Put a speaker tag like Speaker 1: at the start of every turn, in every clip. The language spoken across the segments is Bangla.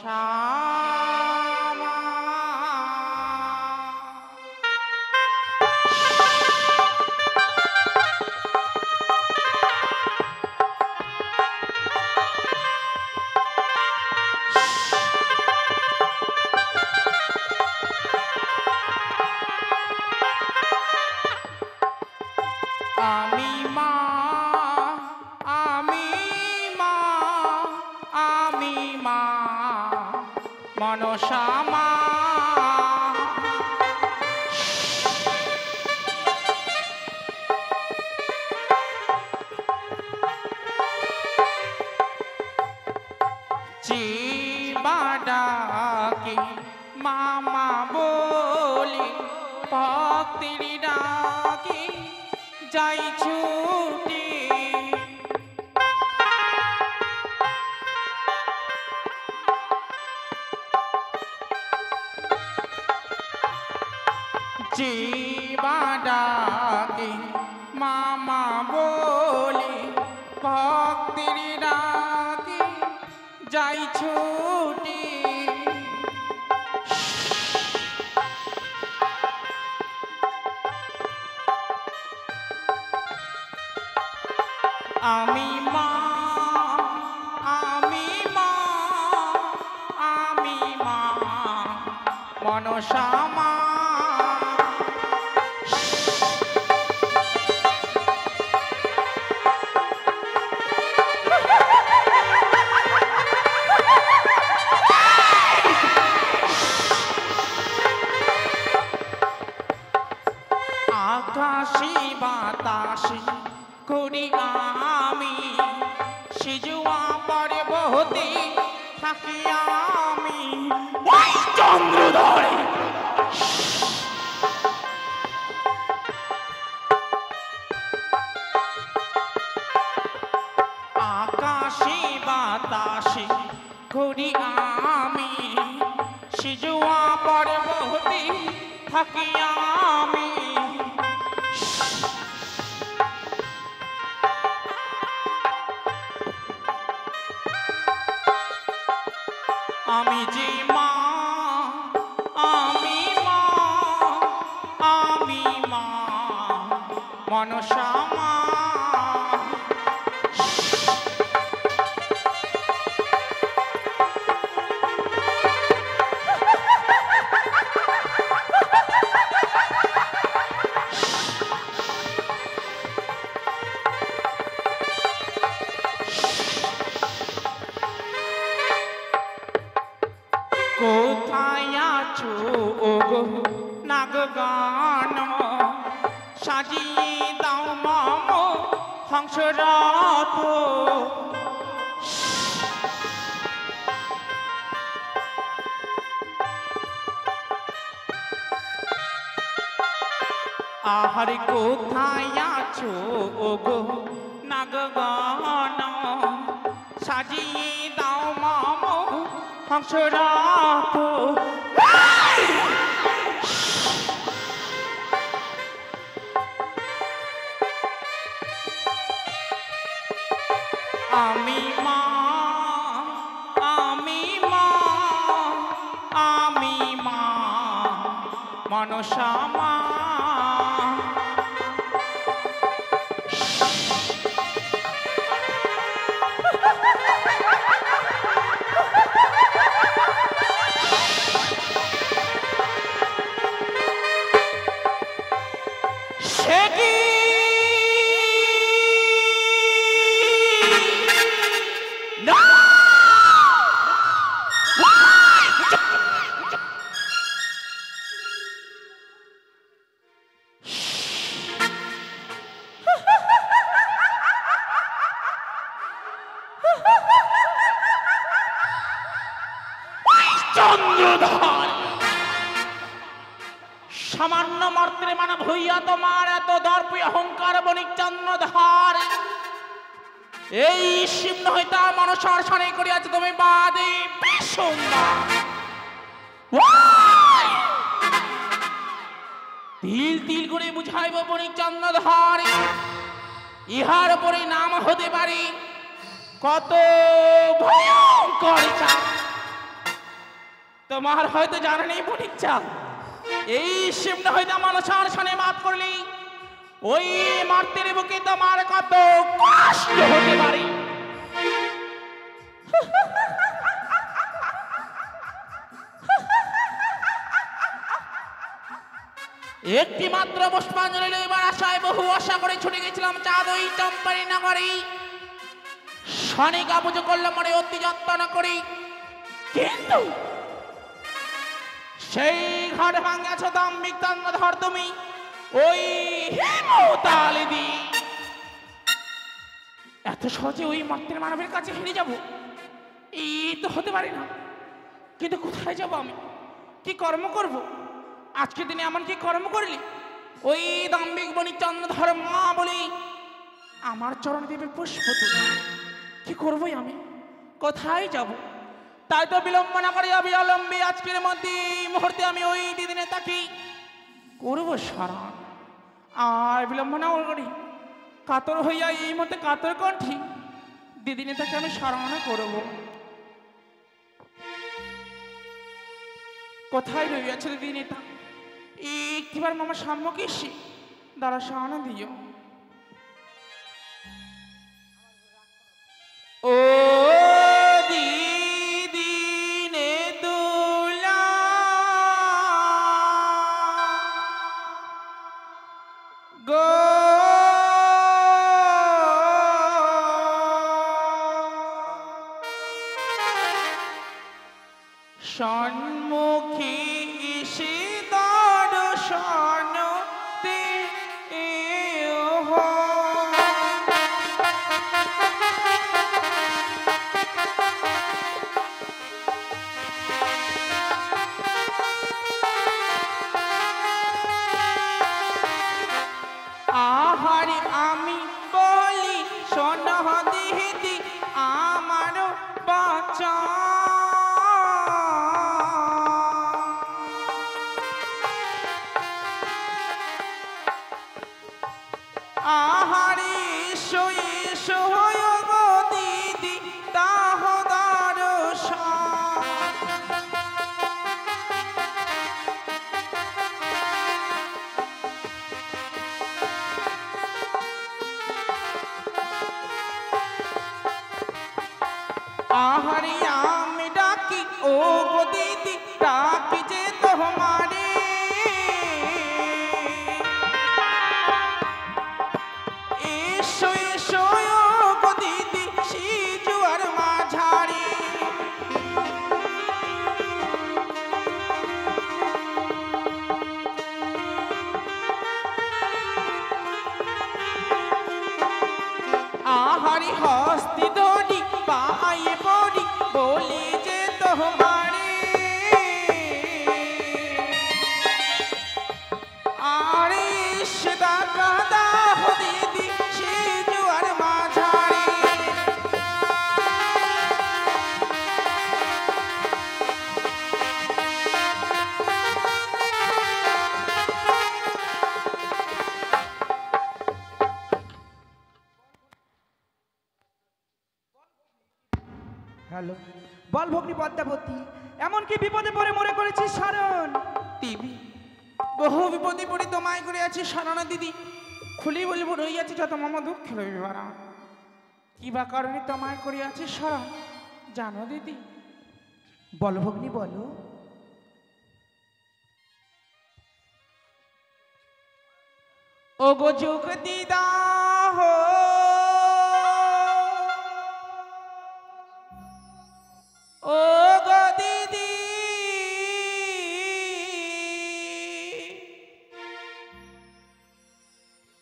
Speaker 1: মনসামা আমি মা আমি মা আমি মা মনসামা ডাকি মামা বলি ভক্তির ডাকি যাই ছুটি ডাকি মামা বলি ভক্তির ডাকি যাই ছুটি আমি মা আমি মা আমি মা মনসামা আকাশি বাতাসি করি আমি সিজুয়া পর্বতে থাকি আমি চন্দ্রধরে আকাশি বাতাসি করি আমি সিজুয়া পর্বতে থাকি আমি আমি যে মা আমি মা আমি মা মনসামা কোথায় আছো ওগো নাগগান সাজিয়ে দাও মাম হংসরথ আহারে কোথায় আছো ওগো নাগগান সাজিয়ে দাও মাম হংসরথ আমি মা আমি মা আমি মা মনসামা চন্দ্রধর সামান্য মাত্রে মানব হইয়া তোমার এত দর্প অহংকার বণিক চন্দ্রধর এই শিম্ন হইতা মনসার সানে করিয়াছে তুমি বাদে বিষম্মা তিল তিল করে বুঝাইব বণিক চন্দ্রধর ইহার পরে নাম হতে পারে কত ভয়ঙ্কর তোমার হয়তো জানা নেই বণিকচা, এই শিবন হয়তো মানুষের সামনে মাত করলি ওই মারতের বুকে তোমার কত কষ্ট হতে পারে। একটি মাত্র পুষ্পাঞ্জলি লইবার আশায় বহু আশা করে ছুটে গেছিলাম চাঁদই চম্পারি নগরে। শনিকা পুজো করলাম মনে অতি যত্ন করি, কিন্তু সেই ঘাট ভাঙিয়াছ দাম্ভিক ধর তুমি ওই হেমতালিদি। এত সহজে ওই মাতৃ মানবের কাছে হেরে যাব এই তো হতে পারে না। কিন্তু কোথায় যাব আমি, কি কর্ম করব? আজকে দিনে এমন কি কর্ম করলি ওই দাম্ভিক বণিক চন্দ্রধর মা বলি আমার চরণ দেবে পুষ্প তুলে? কি করবই আমি, কোথায় যাব? তাই তো বিলম্ব না করে অবিলম্বে আজকের মধ্যে মুহূর্তে আমি ওই দিদিনে তাকে করবো স্মরণ। আর বিলম্ব না করি কাতর হইয়া এই মধ্যে কাতর কণ্ঠী দিদিনে তাকে আমি স্মরণ করব। কোথায় রইয়াছে দিদিনেতা? একটিবার মামা সম্মুখে এসে দ্বারা স্মরণ দিও। ও দিদিনে দুলা গো সম্মুখী এসে দর্শন দেহ। আহারে আমি বলি শোন দিদি আমার বাঁচা, আহারে এসো এসো গো দিদি তাহ দর্শন। আহারে আমি ডাকি ও গো দিদি ডাকি যে তোমারে, এসো এসো গো দিদি সিজুয়ার মাঝারে। আহারি হস্তি ধরি পায়ে পড়ি বলি যে তোমারে, আরে সদা কাদা দিদি সে জুয়ার মাঝারে।
Speaker 2: হ্যালো বল ভগ্নী পদ্মাবতী, এমন কি বিপদে পড়ে মনে করেছিস সারণ?
Speaker 1: দিদি বহু বিপদে পড়ি তোমায় করে আছি সারানা দিদি, খুলি বলবো রইয়াছি যত মামা দুঃখ লইবার। কি বা কারণে তোমায় করে আছি সারা জানো দিদি?
Speaker 2: বল ভগ্নী বলো।
Speaker 1: ও গো যোগ দিদা হো ও গো দিদি,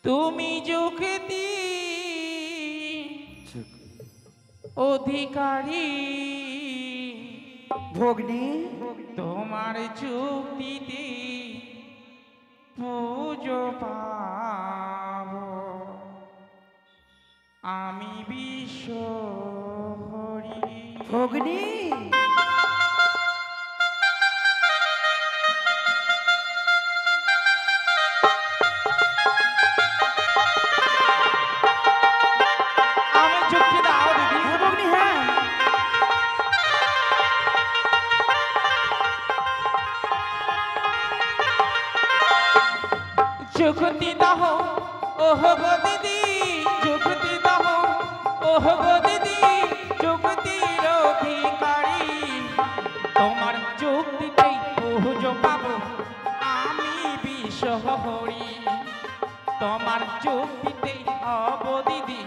Speaker 1: তুমি যুক্তি অধিকারী
Speaker 2: ভগ্নী
Speaker 1: তোমার যুক্তিতে পুজো পাব আমি বিশ্ব হরি।
Speaker 2: ভগ্নী
Speaker 1: আমি যুক্তি দাও দিদি।
Speaker 2: ভগ্নী হ্যাঁ
Speaker 1: যুক্তি দাহ ওহ গো দিদি যুক্তি দাহ ওহ গো দিদি যুক্তির অধিকারী তোমার যুক্তিতেই পুজো পাবো আমি বিশ্বহরি তোমার যুক্তিতেই হব দিদি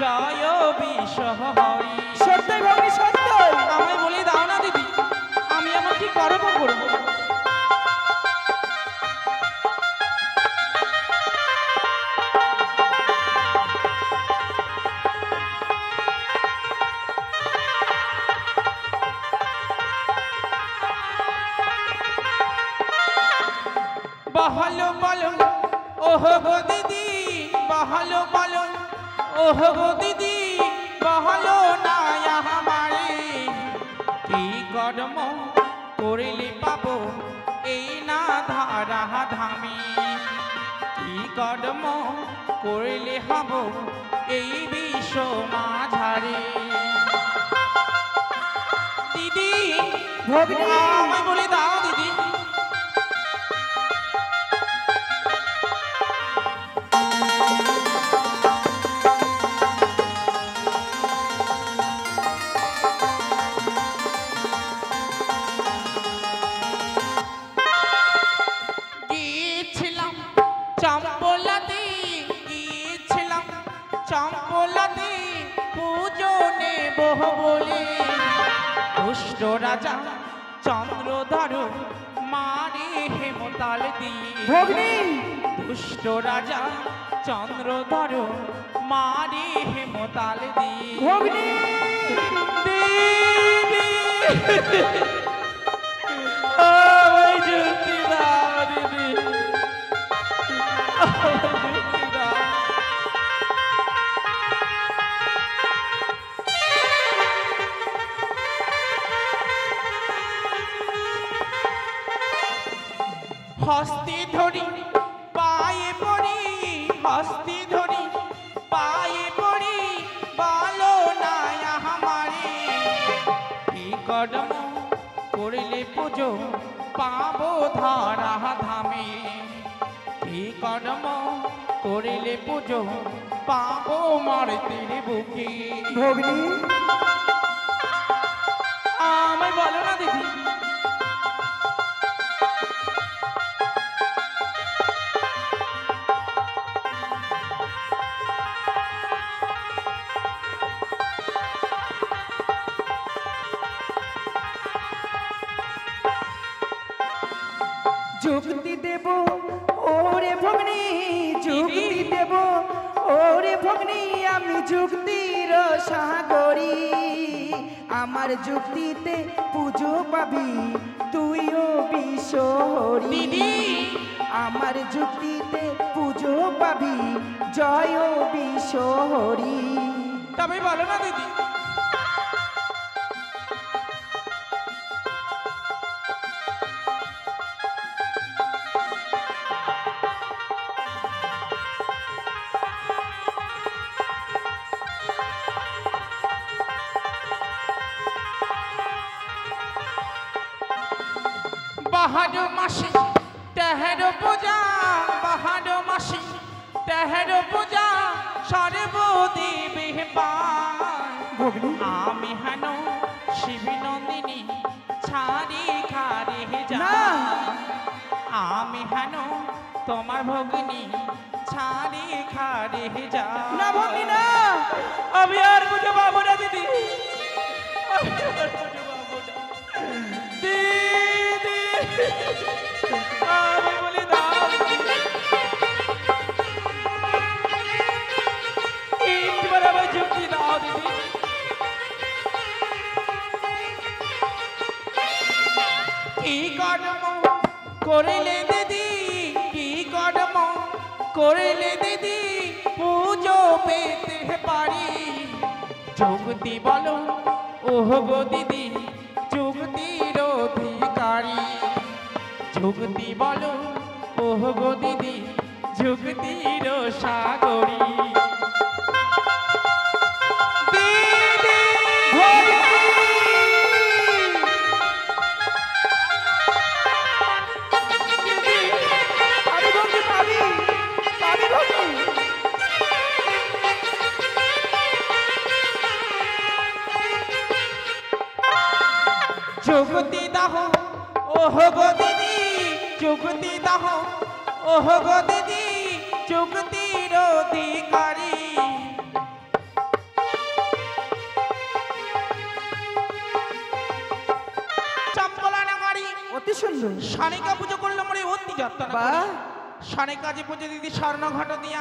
Speaker 1: জয় বিশ্বহরি
Speaker 2: সত্যই ভগ্নী সত্যই।
Speaker 1: আমায় বলে দাও না দিদি আমি আমার কি করবো করবো বহলো বলো ওহ গো দিদি বহলো বলো ওহ গো দিদি বহলো না আমারে কি কর্ম করিলে পাবো এই না ধারা ধামি কি কর্ম করিলে হব এই বিশ্ব মাঝারে দিদি
Speaker 2: ভগ্নী
Speaker 1: আমায় বলে দাও দিদি চম্পলাতে গিয়েছিলাম চম্পলাতে পুজো নেব বলে দুষ্ট রাজা চন্দ্রধর মারে হেমতাল দিয়ে
Speaker 2: ভগ্নী
Speaker 1: দুষ্ট রাজা চন্দ্রধর মারে হেমতাল দিয়ে
Speaker 2: ভগ্নী
Speaker 1: দিদি যুক্তি দাও দিদি হস্তি ধরি পায়ে পড়ি হস্তি ধরি পায়ে পড়ি বলো না আমারে কি কর্ম করিলে পুজো পাবো ধারা ধামে কি কর্ম করিলে পুজো পাবো মারতির বুকে
Speaker 2: ভগ্নী
Speaker 1: আমায় বলো না দিদি
Speaker 2: যুক্তি দেব ওরে ভগ্নী যুক্তি দেব ওরে ভগ্নী আমি যুক্তির সাগরী আমার যুক্তিতে পুজো পাবি তুইও বিশ্বহরি
Speaker 1: দিদি
Speaker 2: আমার যুক্তিতে পুজো পাবি জয় বিশ্বহরি
Speaker 1: তবে বলো না দিদি বাহাদুর মাসি তেহের পূজা বাহাদুর মাসি তেহের পূজা সর্বদেবী
Speaker 2: ভগ্নী
Speaker 1: আমি হেন শিবনন্দিনী ছাড়ি খারে যা
Speaker 2: না।
Speaker 1: আমি হেন তোমার ভগ্নী ছাড়ি খারে যা
Speaker 2: না ভগ্নী না
Speaker 1: আমি আর বুঝে পাবো না দিদি আমি আর বুঝে পাবো না দিদি আমি বলে দাও একবার আমার যুক্তি দাও দিদি কি কর্ম করিলে দিদি কি কর্ম করিলে দিদি পুজো পেতে পারি যুক্তি বলো ওহ গো দিদি যুক্তির অধিকারী যুক্তি বলো ওহ গো দিদি যুক্তির সাগরী দিদি
Speaker 2: আমি ভগ্নী পাবি
Speaker 1: যুগতি দাহ ওহ গো দিদি যুগতি দাহ ওহ গো দিদি যুগতির অধিকারী চম্পলা নাগারি
Speaker 2: অতি সুন্দর।
Speaker 1: সানিকা পুজো করলে মরে অতি যাত্রা
Speaker 2: বাহ।
Speaker 1: সানিকা যে পুজো দিদি স্বর্ণ ঘট দিয়া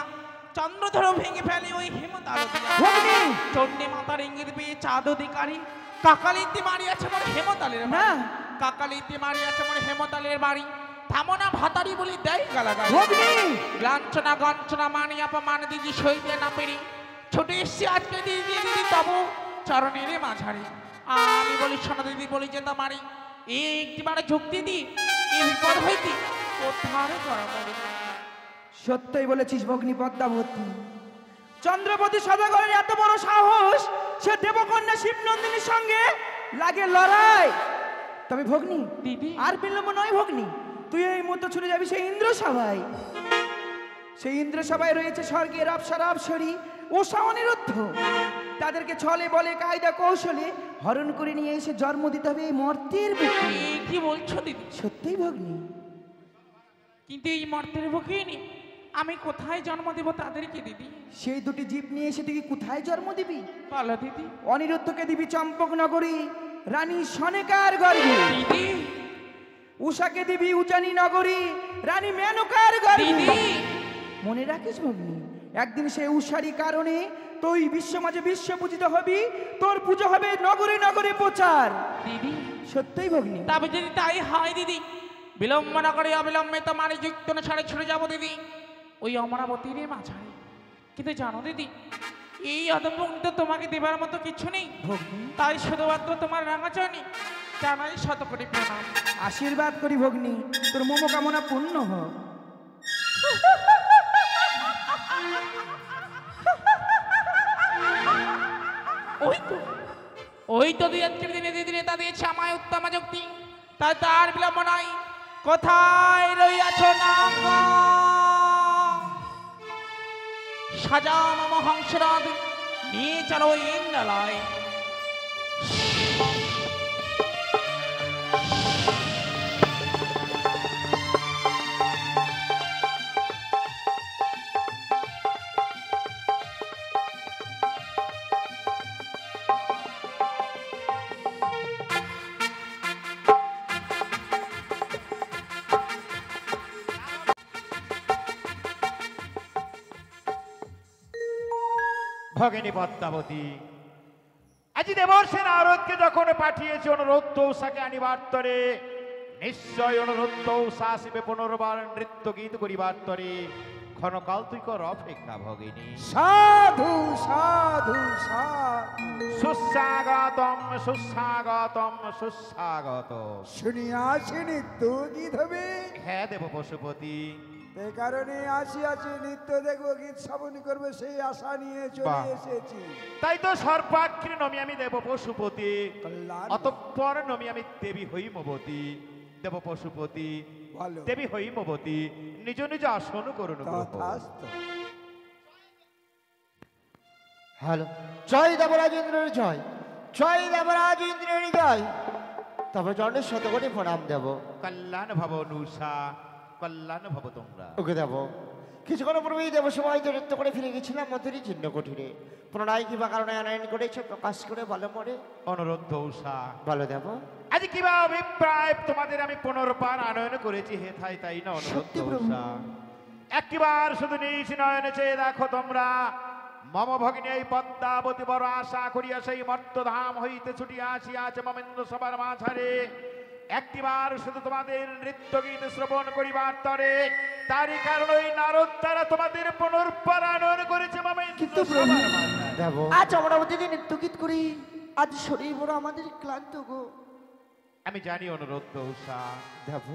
Speaker 1: চন্দ্রধর ভেঙে ফেলে ওই হেমতাল দিয়া
Speaker 2: ভগ্নি
Speaker 1: চণ্ডী মাতার ইঙ্গিত পেয়ে চাঁদ অধিকারী কাকালিতে মারিয়াছে মোর হেমতালের
Speaker 2: না।
Speaker 1: বাড়ি কাকালিতে মারিয়াছে মোর হেমতালের বাড়ি থামনা ভাতারি বলি দেয় গালাগালি
Speaker 2: ভগ্নি
Speaker 1: লাঞ্ছনা গঞ্চনা মানি অপমান দিদি সইতে না পেরি ছুটে এসছি আজকে দিদি দিদি তবু চরণের মাঝারি আমি বলি শোনো দিদি বলি যে তোমারি এই একটিবারে যুক্তি দি এই বিপদ হইতি কোথারে করা মরি
Speaker 2: সত্যই বলেছিস ভগ্নি পদ্মাবতী। চন্দ্রপতি সদাগরের এত বড় সাহস, সে দেবকন্যা শিবনন্দিনীর সঙ্গে লাগে লড়াই। তবে ভগ্নি
Speaker 1: দিদি
Speaker 2: আর বিলম্ব নয় ভগ্নি, তুই এই মুহূর্তে ছুটে যাবি সেই ইন্দ্র সভায়। সেই ইন্দ্র সভায় রয়েছে স্বর্গের অপ্সরা অপ্সরী ঊষা অনিরুদ্ধ। তাদেরকে ছলে বলে কায়দা কৌশলে হরণ করে নিয়ে এসে জন্ম দিতে হবে এই মর্তের বুকে।
Speaker 1: এই কি বলছো দিদি
Speaker 2: সত্যই ভগ্নি।
Speaker 1: কিন্তু এই মর্তের বুকে নি আমি কোথায় জন্ম দেব তাদেরকে দিদি
Speaker 2: সেই দুটি জীব নিয়ে এসে তুই কোথায় জন্ম দিবি?
Speaker 1: বলো দিদি
Speaker 2: অনিরুদ্ধকে দিবি চম্পক নগরী রানী সনেকার গর্ভে।
Speaker 1: দিদি
Speaker 2: উষাকে দিবি উজানি নগরী রানী মেনকার গর্ভে।
Speaker 1: দিদি
Speaker 2: মনে রাখিস ভগ্নি, একদিন সেই উষারই কারণে তুই বিশ্ব মাঝে বিশ্ব পূজিত হবি, তোর পুজো হবে নগরে নগরে প্রচার।
Speaker 1: দিদি
Speaker 2: সত্যই ভগ্নি।
Speaker 1: তবে যদি তাই হয় দিদি বিলম্ব না করে অবিলম্বে তোমার যুক্ত অনুসারে ছুটে যাবো দিদি ওই অমরাবতীর মাঝারে। কিন্তু জানো দিদি এই অদম্পগ্নি তো তোমাকে দেবার মতো কিছু নেই,
Speaker 2: ভগ্নি
Speaker 1: তাই শুধুমাত্র তোমার রাঙাচরণী জানাই শত কোটি প্রণাম।
Speaker 2: আশীর্বাদ করি ভগ্নি, তোর মনোকামনা পূর্ণ হোক।
Speaker 1: ওই তো দুই আজকের দিনে দিদি নেতা দিয়েছে আমায় উত্তম যুক্তি, তাই তার বিলম্ব নাই। কোথায় রইয়াছ নাঙ্গ সাজাও মম হংসরাজ নিয়ে চলো ইন্দ্রালয়।
Speaker 3: ভগিনী পদ্মাবতী, আজি দেবর্ষে নারদকে যখন পাঠিয়েছে অনুরোধ উষাকে আনিবার তরে, নিশ্চয় অনুরোধ উষা আসিবে পুনর্বার নৃত্য গীত করিবার তরে। ক্ষণকাল তুই কর অপেক্ষা ভগিনী।
Speaker 2: সাধু সাধু সাধু
Speaker 3: সুস্বাগতম সুস্বাগতম সুস্বাগত।
Speaker 4: শুনিয়াছি নিত্য গীত হবে,
Speaker 3: হ্যাঁ দেব পশুপতি।
Speaker 4: এ কারণে আসিয়াছি নিত্য দেখবো গীত শ্রবণ করবো সেই আশা নিয়ে চলে
Speaker 3: বাহ।
Speaker 4: এসেছি।
Speaker 3: তাই তো সর্বাগ্রে নমি আমি দেব পশুপতি,
Speaker 4: কল্যাণ
Speaker 3: অতঃপর নমি আমি দেবী হইমবতী। দেব পশুপতি
Speaker 4: ভালো
Speaker 3: দেবী হইমবতী, নিজ নিজ আসন করুন।
Speaker 4: তথাস্তু।
Speaker 5: হ্যালো, জয় দেবরাজ ইন্দ্রের জয়, জয় দেবরাজ ইন্দ্রের জয়। তবে জন্মের শতকোটি প্রণাম দেব।
Speaker 3: কল্যাণ ভব নুষা, কল্যাণ ভব তোমরা।
Speaker 5: ওকে দেব। কিছুক্ষণ পূর্বেই দেব সময় নৃত্য করে ফিরে গেছিলাম মধুরী চিহ্ন কুঠিরে। প্রণয় কিবা কারণে আনয়ন করেছে প্রকাশ করে বলো মরে।
Speaker 3: অনুরোধ উষা,
Speaker 5: বলো দেব।
Speaker 3: আজ কিবা অভিপ্রায় তোমাদের আমি পুনর্বার আনয়ন করেছি, হে থাই তাই না অনুরোধ
Speaker 5: সত্যি প্রভু।
Speaker 3: উষা। একবার শুধু নিজ নয়নে চেয়ে দেখো তোমরা, মম ভগিনী এই পদ্মাবতী বড় আশা করিয়া সেই মর্তধাম হইতে ছুটিয়া আসিয়াছে মমেন্দ্র সবার মাঝারে। একটিবার শুধু তোমাদের নৃত্য গীত শ্রবণ করিবার তরে, তারই কারণ ওই নারদ তারা তোমাদের পুনর্বার আনয়ন করেছে মমেন্দ্র
Speaker 5: কিন্তু
Speaker 3: সবার
Speaker 5: প্রভু,
Speaker 3: মাঝারে।
Speaker 5: দেব। আজ আমরা দিদি নৃত্য গীত করি, আজ শরীর বড় আমাদের ক্লান্ত গো।
Speaker 3: আমি জানি অনুরোধ উষা,
Speaker 5: দেব।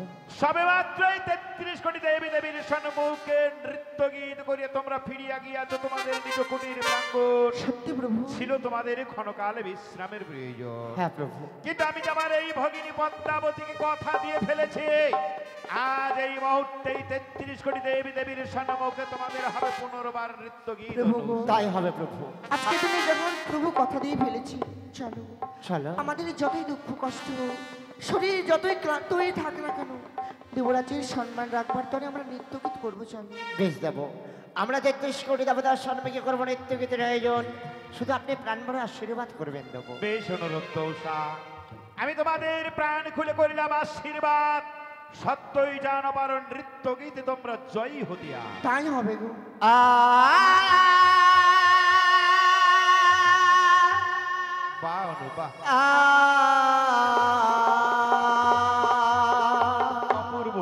Speaker 3: সবে মাত্রই 33 কোটি দেবী দেবীর সম্মুখে নৃত্য গীত করিয়া তোমরা ফিরিয়া গিয়াছো তোমাদের নিজ কুটির প্রাঙ্গণ।
Speaker 5: সত্যি প্রভু।
Speaker 3: ছিল তোমাদের ক্ষণকাল বিশ্রামের প্রয়োজন,
Speaker 5: হ্যাঁ প্রভু।
Speaker 3: কিন্তু আমি আমার এই ভগিনী পদ্মাবতীকে কথা দিয়ে ফেলেছি, আজ এই মুহূর্তেই 33 কোটি দেবী দেবীর সম্মুখে তোমাদের হবে পুনর্বার নৃত্য গীত।
Speaker 5: প্রভু গো। তাই হবে প্রভু।
Speaker 6: আজকে তুমি যেমন প্রভু কথা দিয়ে ফেলেছি, চলো
Speaker 5: চলো।
Speaker 6: আমাদের যতই দুঃখ কষ্ট হোক
Speaker 5: শরীর যতই ক্লান্ত হয়ে থাক না কেন, দেবরাজের সম্মান রাখবার তরে আমরা নৃত্যগীত করবো স্বামী। বেশ দেব, আমরা 33 কোটি দেবতার সম্মানকে করবো নৃত্যগীতের আয়োজন। শুধু আপনি প্রাণ ভরে আশীর্বাদ করবেন দেব।
Speaker 3: বেশ অনুরোধ তৌষা, আমি তোমাদের প্রাণ খুলে করিলাম আশীর্বাদ। সত্যই জানো পারো নৃত্য গীতে তোমরা জয়ী হতিয়া।
Speaker 5: তাই হবে গো।
Speaker 3: বাহ অনু বাহ, অপূর্ব।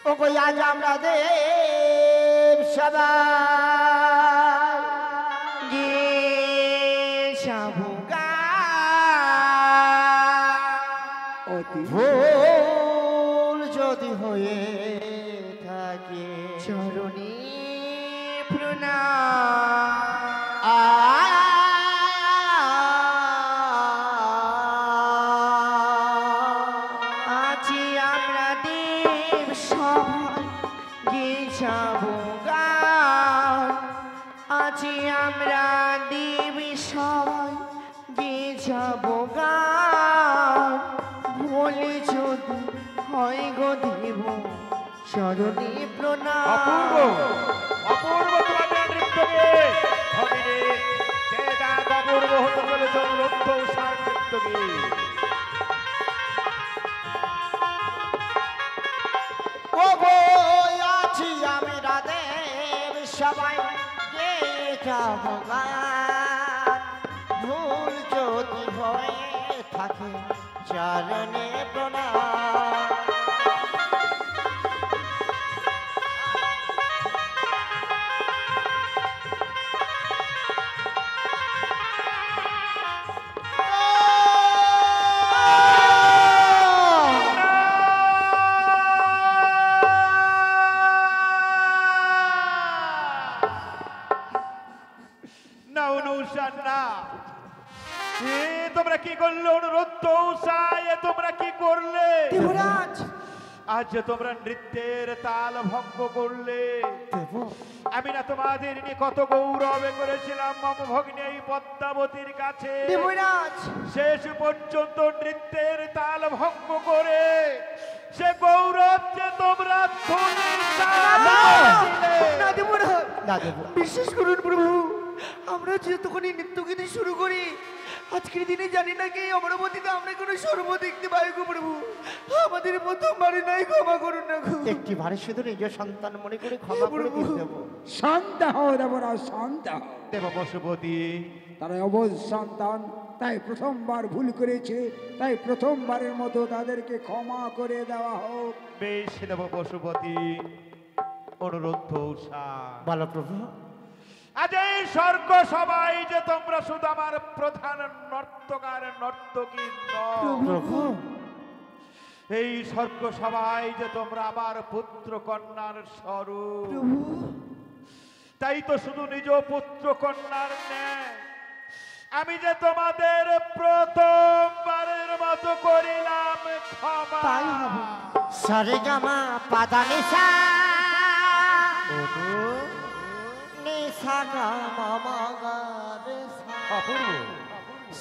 Speaker 5: ও গো আজ আমরা দেব সবাই গেছাবুগা, ভুল যদি হয়ে থাকে চরণী প্রণাম। আছি আমরা দেব সবাই গেছাবুগা, আছি আমরা দেব সবাই গেছাবুগা, ভুল যদি হয় গো দেব চরণী প্রণাম।
Speaker 3: অপূর্ব অপূর্ব তোমাদের নৃত্য গীত। ভগিনী যে ডাক অপূর্ব হতে চলেছে অনুরোধ তৌষার নৃত্য গীত।
Speaker 5: ও গো আছি আমরা দেব সবাই গেছাবুগা, ভুল যদি হয়ে থাকে চরণে প্রণাম।
Speaker 3: না অনুষা না, এ তোমরা কি করলে অনুরোধ তৌষা? এ তোমরা কি করলে?
Speaker 2: দেবরাজ,
Speaker 3: আজ যে তোমরা নৃত্যের তাল ভঙ্গ করলে। আমি না তোমাদের নিয়ে কত গৌরবে করেছিলাম মম ভগ্নী এই পদ্মাবতীর কাছে।
Speaker 2: দেবরাজ,
Speaker 3: শেষ পর্যন্ত নৃত্যের তাল ভঙ্গ করে সে গৌরব যে তোমরা
Speaker 2: না দেবরাজ,
Speaker 5: না দেব,
Speaker 2: বিশ্বাস করুন প্রভু, আমরা যতক্ষণই নৃত্যগীতি শুরু করি আজকের দিনে জানি না কি অমরাবতীতে আমরা কোনো সর্ব দেখতে পাই গো প্রভু। আমাদের প্রথমবারে নাই, ক্ষমা করুন না গো।
Speaker 5: একটি ভারে শুধু নিজের সন্তান মনে করে ক্ষমা করে দিয়ে দেব।
Speaker 4: শান্ত হও দেবরাজ, শান্ত হও।
Speaker 3: দেব পশুপতি,
Speaker 4: তারা অবধ সন্তান, তাই প্রথমবার ভুল করেছে, তাই প্রথমবারের মতো তাদেরকে ক্ষমা করে দেওয়া হোক।
Speaker 3: বেশ দেব পশুপতি, অনুরোধ তৌষা।
Speaker 5: বলো প্রভু।
Speaker 3: আজ এই স্বর্গ সবাই যে তোমরা শুধু আমার প্রধান নর্তকার নর্তকী নও,
Speaker 5: প্রভু
Speaker 3: এই স্বর্গ সবাই যে তোমরা আমার পুত্র কন্যার স্বরূপ। তাই তো শুধু নিজ পুত্র কন্যার ন্যায় আমি যে তোমাদের প্রথমবারের মতো করিলাম ক্ষমা।
Speaker 2: তাই হবে।
Speaker 5: সরেগামা পাদানিসা নিসা গামা মাগা রে সা।
Speaker 3: অপূর্ব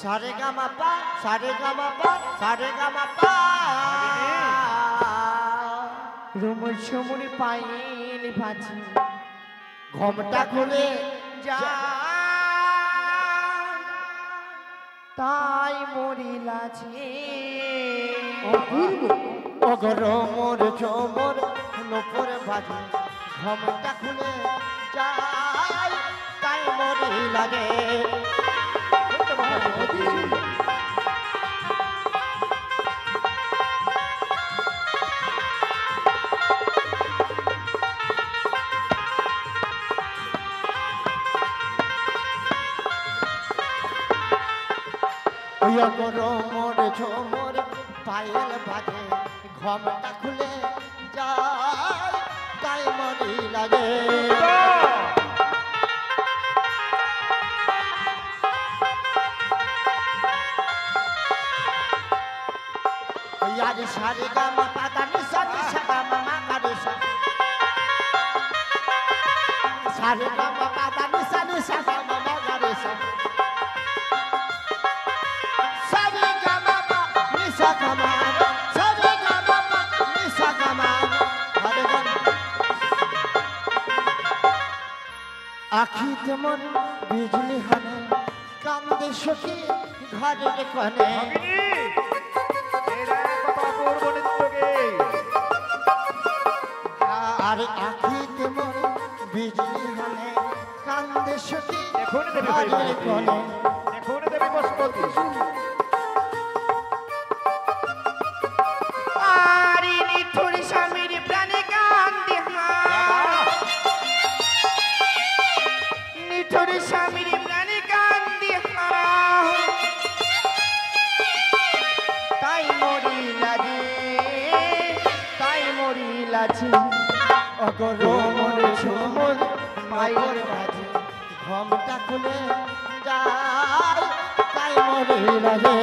Speaker 5: সরেগামা পা, সরেগামা পা, সরেগামা পা। রুমুর সমুরি পাইল ভাজি ঘোমটা খুলে যা, তাই মরিলাছে অগর মোর চোমর নোপর বাজে ঘোমটা খুলে যাই, তাই মরি লাগে। অগর মোর চোমর পায়েল বাজে ঘোমটা খুলে যাই, তাই মরি লাগে। यार सारे गाम पाता निशा निशा गाम मा करे सा, सारे गाम पाता निशा निशा गाम मा करे सा, सारे गाम पा निशा गाम আখি তেমন বিজলি হানে কান্দে সখী ঘরের কোণে
Speaker 3: ভগিনী এরা কত অপূর্ব নৃত্যকে
Speaker 5: আর আখি তেমন বিজলি হানে কান্দে সখী
Speaker 3: দেখুন দেবী
Speaker 5: ঘরের
Speaker 3: পশুপতি
Speaker 5: কোণে
Speaker 3: দেখুন দেবী পশুপতি
Speaker 5: আরি নিঠুর স্বামীর প্রাণে কান্দে নিঠুর স্বামীর প্রাণে কান্দে তাই মরিলা রে তাই মরিলা ছে অগরমন ঝুমুর মায়ের মাঝে ঘমটা খুলে যায় তাই মরিলা রে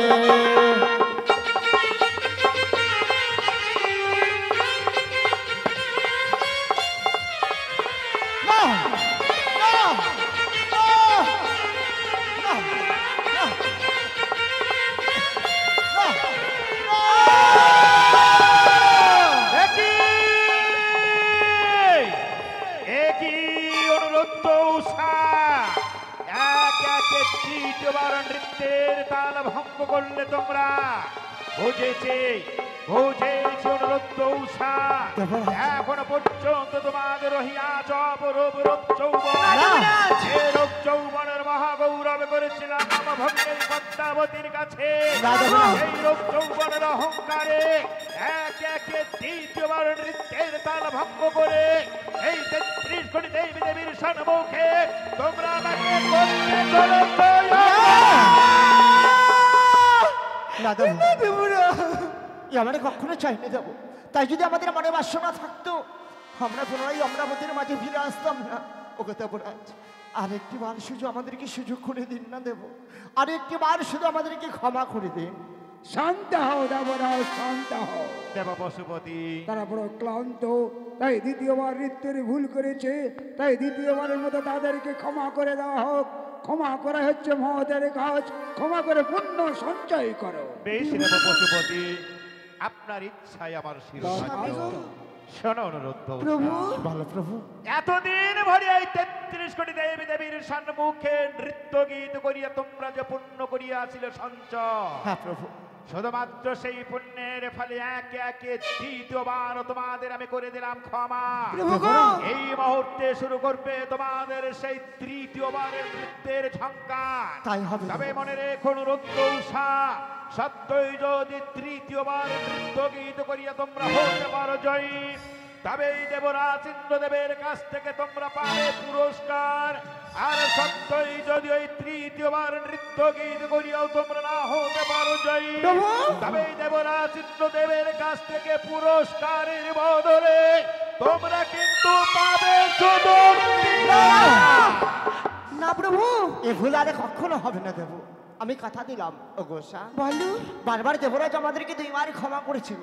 Speaker 3: নৃত্যের তাল ভঙ্গ করলে তোমরা বুঝেছে বুঝেছি অনুরোধ উষা এখনো পর্যন্ত তোমাদের রহিয়াছ অপরূপ রূপ যৌবন যে রূপ যৌবনের মহাগৌরব করেছিলাম আমার ভগ্নের পদ্মাবতীর কাছে এই রূপ যৌবনের অহংকারে একে একে দ্বিতীয়বার নৃত্যের তাল ভঙ্গ করে এই ৩৩ কোটি দেবী দেবীর সম্মুখে তোমরা আমাকে করতে চলেছ
Speaker 5: আমরা কখনো চাইনি দেব তাই যদি আমাদের মনে বাসনা থাকতো আমরা পুনরায় অমরাবতীর মাঝে ফিরে আসতাম না ওকে দেবরাজ আরেকটি বার শুধু আমাদেরকে সুযোগ করে দিন না দেব আরেকটি বার শুধু আমাদেরকে ক্ষমা করে দিন
Speaker 4: শান্ত হও দেবরাজ, শান্ত হও।
Speaker 3: দেব পশুপতি
Speaker 4: তারা বড় ক্লান্ত, তাই দ্বিতীয়বার নৃত্যের ভুল করেছে, তাই দ্বিতীয়বারের মতো তাদেরকে ক্ষমা করে দেওয়া হোক। ক্ষমা করা হচ্ছে মহতের কাজ, ক্ষমা করে পুণ্য সঞ্চয় করো।
Speaker 3: বেশ দেব পশুপতি, আপনার ইচ্ছায় আমার শিরোধার্য। শোনো অনুরোধ
Speaker 5: প্রভু ভালো প্রভু
Speaker 3: এতদিন ভরে এই ৩৩ কোটি দেবী দেবীর সম্মুখে নৃত্য গীত করিয়া তোমরা যে পুণ্য করিয়াছিলে সঞ্চয়,
Speaker 5: হ্যাঁ প্রভু
Speaker 3: শুধুমাত্র সেই পুণ্যের ফলে একে একে দ্বিতীয়বার তোমাদের আমি করে দিলাম ক্ষমা। এই মুহূর্তে শুরু করবে তোমাদের সেই তৃতীয়বারের নৃত্যের ঝঙ্কার।
Speaker 5: তাই হবে।
Speaker 3: তবে মনে রেখো রুদ্রৌষা, সত্যই যদি তৃতীয়বার নৃত্য গীত করিয়া তোমরা হতে পারো জয়ী, তবেই দেবরাজ ইন্দ্রদেবের কাছ থেকে তোমরা পাবে পুরস্কার। আর সত্যই যদি ওই তৃতীয়বার নৃত্য গীত করিয়াও তোমরা না হতে পারো জয়ী, তবেই দেবরাজ ইন্দ্রদেবের কাছ থেকে পুরস্কারের বদলে তোমরা কিন্তু পাবে শুধু
Speaker 5: না প্রভু, এ ভুল আরে কখনো হবে না দেব, আমি কথা দিলাম। ও গোসা বলো, বারবার দেবরাজ আমাদেরকে 2 বার ক্ষমা করেছিল,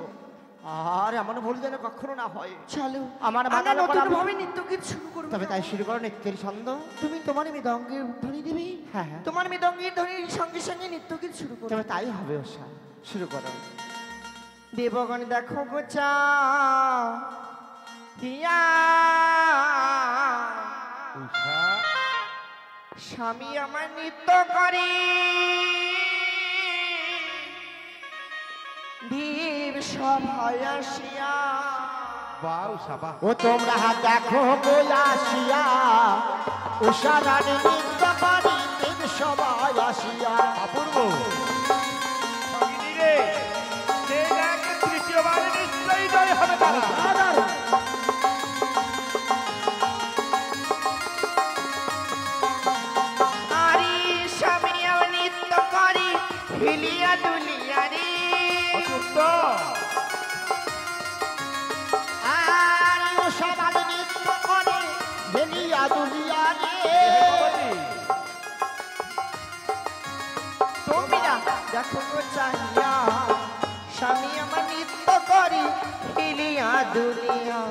Speaker 5: আর এমন ভুল যেন কখনো না হয়। চলো আমার
Speaker 2: আমরা নতুন ভাবে নৃত্য গীত শুরু করব।
Speaker 5: তবে তাই শুরু করো নৃত্যের ছন্দ।
Speaker 2: তুমি তোমার মৃদঙ্গের ধ্বনি দিবে,
Speaker 5: হ্যাঁ হ্যাঁ
Speaker 2: তোমার মৃদঙ্গের ধ্বনির সঙ্গে সঙ্গে নৃত্য গীত শুরু করবে।
Speaker 5: তবে তাই হবে ওষা, শুরু করো। দেবগণ দেখো গোচা হিয়া
Speaker 3: উষা,
Speaker 5: স্বামী আমার নৃত্য করে দীপ সভায় আসিয়া।
Speaker 3: বাহ উষা বাহ।
Speaker 5: ও তোমরা দেখো আসিয়া উষা রানী নৃত্য করে দীপ সভায় আসিয়া।
Speaker 3: অপূর্ব ভগিনী রে, যে দেখ তৃতীয়বার নিশ্চয়ই জয় হবে তারা।
Speaker 5: আরে স্বামী আমার নৃত্য করে হিলিয়া দুলিয়া রে।
Speaker 3: অসুস্থ
Speaker 5: আর সবাই নৃত্য করে হিলিয়া দুলিয়া রে। তুমি না দেখো গো চাহিয়া স্বামী আমার নৃত্য করে হিলিয়া দুলিয়া।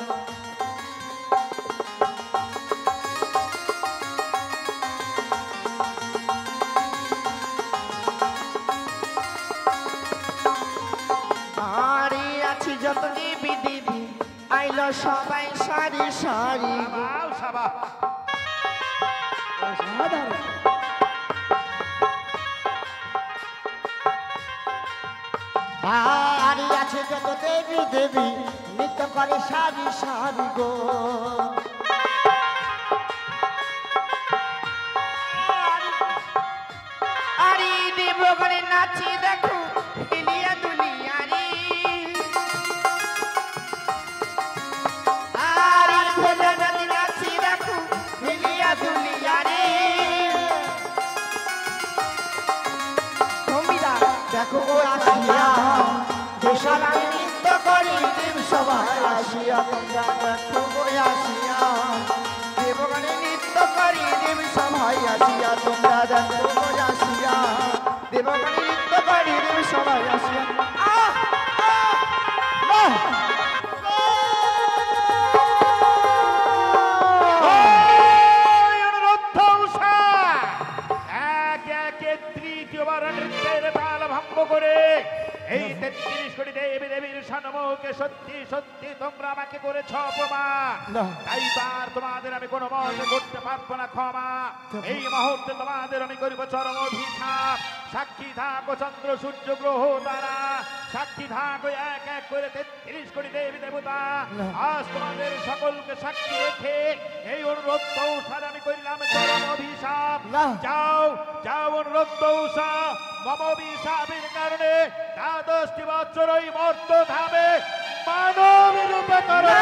Speaker 5: আরে আছি যত দেবী দেবী আইলো সবাই সারি সারি।
Speaker 3: বাহ উষা বাহ।
Speaker 4: অসাধারণ।
Speaker 5: আরে আছে যত দেবী দেবী নৃত্য করে সারি সারি গো।
Speaker 1: আরে দেবগণে নাচি দেখো হিলিয়া দুলিয়া রে। আরে ভোলানাথ নাচি দেখো হিলিয়া দুলিয়া রে।
Speaker 5: তোমরা দেখো ও আসিয়া দেশালা নৃত্য করি দেব সবাই আসিয়া। তোমরা দেখো ও আসিয়া দেবগণে নৃত্য করি দেব সবাই আসিয়া। তোমরা দেখো ও আসিয়া দেবগণে নৃত্য করি দেব সবাই আসিয়া।
Speaker 3: ওই অনুরোধ উষা একে একে তৃতীয়বার নৃত্যের তাল ভঙ্গ করে এই 33 কোটি দেবী দেবীর সম্মুখে সত্যি সত্যি তোমরা আমাকে করেছ অপমান। তাই তার তোমাদের আমি কোনো মতে করতে পারবো না ক্ষমা। এই মুহূর্তে তোমাদের আমি করিব চরম অভিশাপ। সাক্ষী থাকো চন্দ্র সূর্য গ্রহ তারা, সাক্ষী থাকো এক এক করে 33 কোটি দেবী দেবতা। আজ তোমাদের সকলকে সাক্ষী রেখে এই অনুরোধ উষার আমি করিলাম চরম অভিশাপ। যাও যাও অনুরোধ উষা, মম অভিশাপের কারণে 10টি বছর ওই মর্ত ধামে মানব রূপে করো।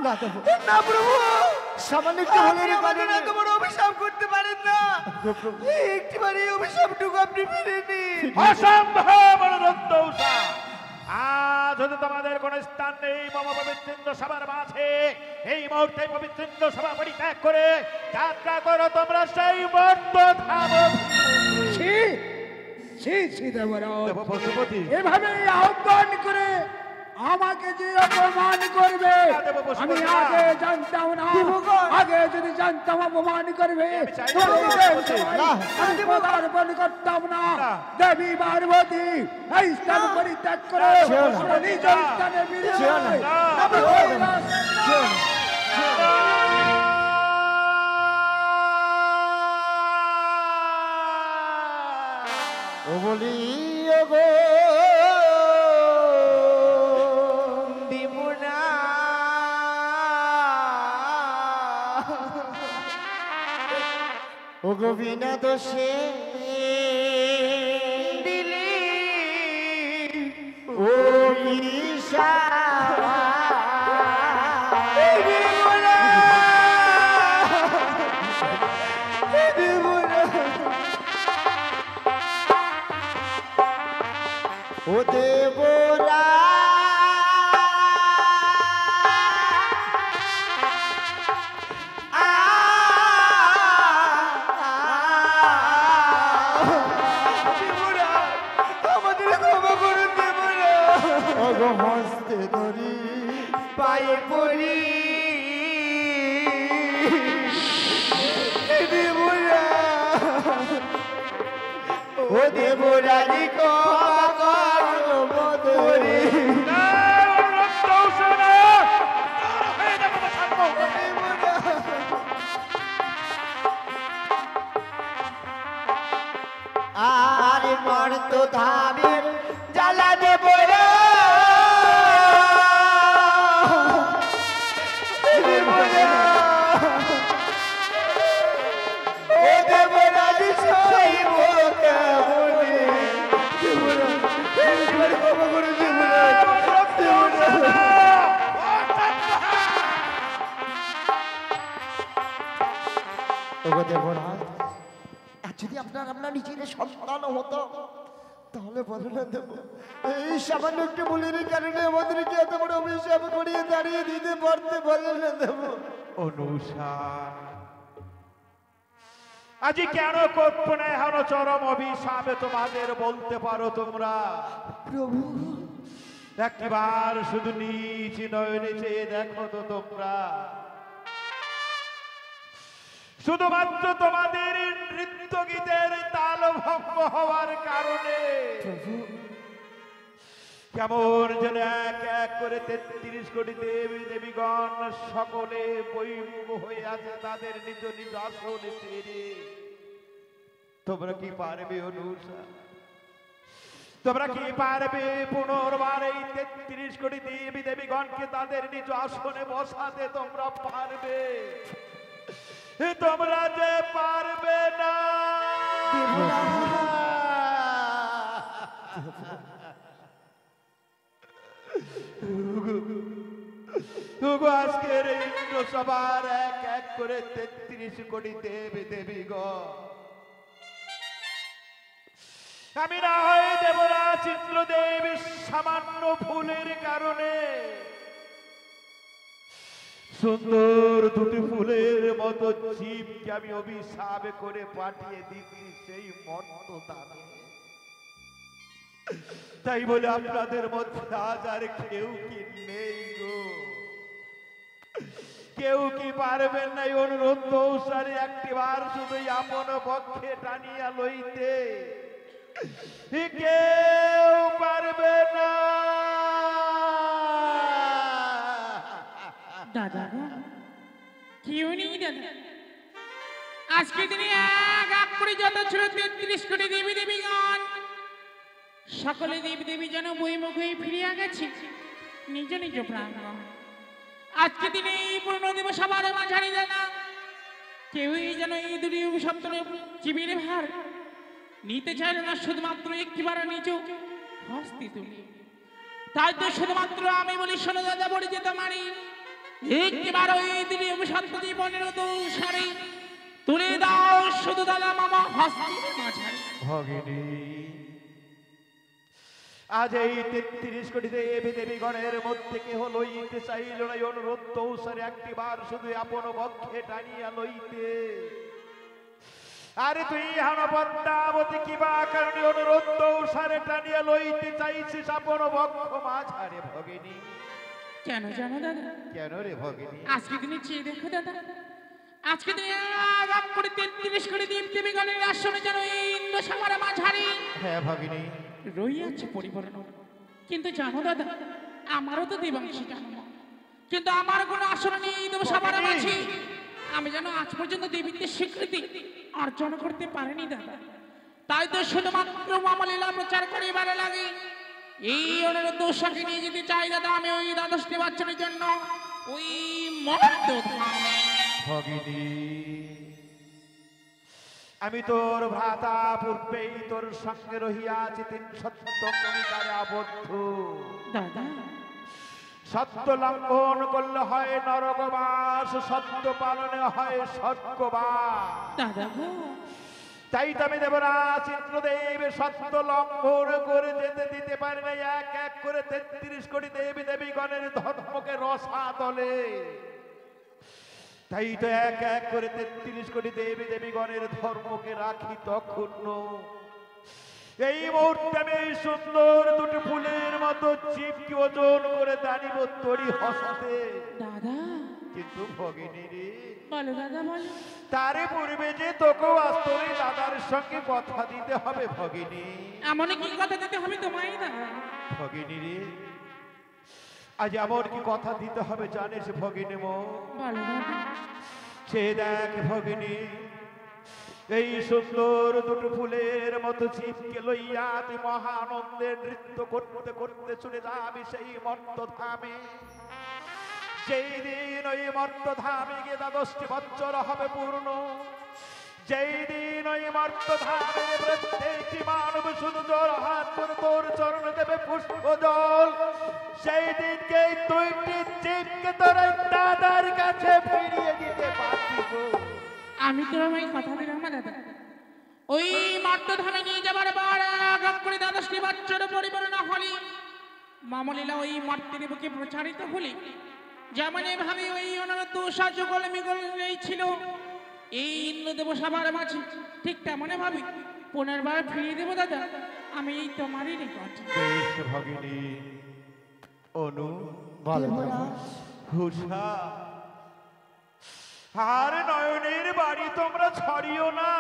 Speaker 5: না দেব না প্রভু, সামান্য একটু হলের কারণে
Speaker 2: এত বড় অভিশাপ করতে পারেন না। একটিবার এই অভিশাপটুকু আপনি ফিরে নিন।
Speaker 3: অসম্ভব অনুরোধ উষা। আজ যদি তোমাদের কোন স্থান নেই মম পবিত্র সবার মাঝে, এই মুহূর্তে পবিত্র সভা পরিত্যাগ করে যাত্রা করো তোমরা সেই মর্ত ধাম।
Speaker 4: ছি ছি ছি দেবরাজ,
Speaker 3: পশুপতি
Speaker 4: এভাবে আহ্বান করে আমাকে যে অপমান করবে আমি আগে জানতাম না। আগে যদি জানতাম অপমান করবে আমি পদার্পণ করতাম না। দেবী পার্বতী এই স্থান পরিত্যাগ করে নিজ স্থানে ফিরে
Speaker 5: ও বলি ও গো দিমুনা ও গো বিনা দোষে দিলি ও ঈশা ও দেবরা
Speaker 2: আমাদের ক্ষমা করুন দেবরা।
Speaker 5: ওগো হস্তে ধরি পায়ে পড়ি
Speaker 2: দেবরা
Speaker 5: ও দেবরানি ক্ষমা করো মধুরি। আর মর্ত ধামের জ্বালা দেব রে ও দেবরানি সইব কেমনে।
Speaker 2: ক্ষমা করুন দেবরা।
Speaker 5: ওগো দেবরাজ, আর যদি আপনার নিজের সন্তান হতো তাহলে বলো না দেব, এই সামান্য একটু ভুলের কারণে আমাদেরকে এত বড় অভিশাপ করিয়ে দাঁড়িয়ে দিতে পারতে বলো না দেব।
Speaker 3: অনুষা আজি কেন করবো না এখন চরম অভিশাপে তোমাদের বলতে পারো তোমরা?
Speaker 5: প্রভু
Speaker 3: একবার শুধু নিজ নয়নে চেয়ে দেখো তো তোমরা, শুধুমাত্র তোমাদের নৃত্য গীতের তাল ভঙ্গ হওয়ার কারণে কেমন যেন এক এক করে 33 কোটি দেবী দেবীগণ সকলে বৈমুখ হয়ে আছে তাদের নিজ নিজ আসনে ছেড়ে। তোমরা কি পারবে অনুষা? তোমরা কি পারবে পুনর্বার এই 33 কোটি দেবী দেবীগণকে তাদের নিজ আসনে বসাতে? তোমরা পারবে? তোমরা যে পারবে না। আজকের এই সবার এক এক করে 33 কোটি দেবী দেবীগণ, আমি না হয় দেবরা চিত্রদেবী সামান্য ভুলের কারণে সুন্দর দুটি ফুলের মতো জীবকে আমি অভিশাপ করে পাঠিয়ে দিচ্ছি সেই মর্ত দামে। তাই বলে আপনাদের মধ্যে আজ আর কেউ কি নেই গো? কেউ কি পারবেন না এই অনুরোধ দৌসারে একটিবার শুধু আপন পক্ষে টানিয়া লইতে? কেউ পারবে না।
Speaker 1: দাদা কেউ নেই দাদা। আজকে দিনে এক এক করে যত ছিল 33 কোটি দেবী দেবীগণ, সকলে দেবী দেবী যেন বইমুখ হয়ে ফিরিয়া গেছে নিজ নিজ প্রাঙ্গণ। আজকে দিনে এই পূর্ণ দিবস সবার মাঝারি জানা কেউই যেন এই দুটি সপ্তরে জীবনের ভার নিতে চাইল না, শুধুমাত্র একটিবার নিজ হস্তে তুলে। তাই তো শুধুমাত্র আমি বলি, শোনো দাদা বলে যেতে পারি, একটিবার ওই দুটি অভিশান্ত জীবনের দোষারে তুলে দাও শুধু দাদা মামা হস্তের মাঝারি।
Speaker 3: ভগিনী আজ এই 33 কোটি দেবী দেবীগণের মধ্যে কেহ লইতে চাইল না অনুরোধ দৌসারে একটিবার শুধু আপন পক্ষে টানিয়া লইতে। আরে তুই হান পদ্মাবতী কিবা কারণে অনুরোধ দৌসারে টানিয়া লইতে চাইছিস আপন পক্ষ মাঝারে ভগিনী?
Speaker 1: কেন জানো দাদা?
Speaker 3: কেন রে ভগিনী?
Speaker 1: আজকে দিনে চেয়ে দেখো দাদা, আজকে দিনে আগাম করে 33 কোটি দেব দেবীগণের আসনে যেন এই ইন্দ্র সাগর মাঝারি
Speaker 3: হ্যাঁ ভগিনী
Speaker 1: রইয়াছে পরিপূর্ণ। কিন্তু জানো দাদা, আমারও তো দেবাংশী জন্ম, কিন্তু আমার কোনো আসন নেই দেব সবার মাঝে। আমি যেন আজ পর্যন্ত দেবীদের স্বীকৃতি অর্জন করতে পারিনি দাদা। তাই তো শুধুমাত্র মামলীলা প্রচার করিবার লাগে এই অনুরোধ দোষাকে নিয়ে যেতে চাই দাদা আমি ওই দ্বাদশটি বাচ্চাদের জন্য ওই মহত্ব ধামে।
Speaker 3: ভগিনী আমি তোর ভ্রাতা পূর্বেই তোর সঙ্গে রহিয়াছি 3 সত্য কণিকারে আবদ্ধ।
Speaker 1: দাদা
Speaker 3: সত্য লঙ্ঘন করলে হয় নরকবাস, সত্য পালনে হয় স্বর্গবাস।
Speaker 1: দাদা গো,
Speaker 3: তাই তো আমি দেবরাজ চিত্রদেব সত্য লঙ্ঘন করে যেতে দিতে পারি না। এক এক করে 33 কোটি দেবী দেবীগণের ধর্মকে রসা দলে। তাই তো এক এক করে 33 কোটি দেবী দেবীগণের ধর্মকে রাখি তখন। এই মুহূর্তে আমি এই সুন্দর দুটি ফুলের মতো জীবকে ওজন করে দাঁড়িব তরি হস্তে।
Speaker 1: দাদা
Speaker 3: কিন্তু ভগিনী রে,
Speaker 1: বলো দাদা বলো।
Speaker 3: তারে পূর্বে যে তোকেও আস্তরে দাদার সঙ্গে কথা দিতে হবে ভগিনী।
Speaker 1: এমন কি কথা দিতে হবে তোমায় দাদা?
Speaker 3: ভগিনী রে, আজ এমন কি কথা দিতে হবে জানিস ভগিনী মো?
Speaker 1: বলো দাদা।
Speaker 3: সে দেখ ভগিনী, এই সুন্দর দুটো ফুলের মতো জীবকে লইয়া তুই মহানন্দে নৃত্য করতে করতে চলে যাবি সেই মর্ত ধামে। যেই দিন ওই মর্ত ধামে গিয়ে 12টি বছর হবে পূর্ণ, যেই দিন ওই মর্ত ধামে প্রত্যেকটি মানব শুধু জোর হাত করে তোর চরণ দেবে পুষ্প জল, সেই দিনকে তুইটি জীবকে তোর দাদার কাছে ফিরিয়ে দিতে পারবি গো।
Speaker 1: আমি তো আমায় কথা দিলাম না দাদা, ওই মর্তধামে নিয়ে যাবার বার আগাম করে 12টি বছর পরিপূর্ণ হলি মামলীলা ওই মর্তের বুকে প্রচারিত হলি। যেমন এভাবে ওই অনুরোধ সাজগল মিগল ছিল এই ইন্দ্রদেব সবার মাঝে, ঠিক তেমন ভাবে পুনর্বার ফিরিয়ে দেবো দাদা আমি এই তোমারই নিকট।
Speaker 3: বেশ ভগিনী অনু হুষা আর নয়নের বাড়ি তোমরা ছড়িও না।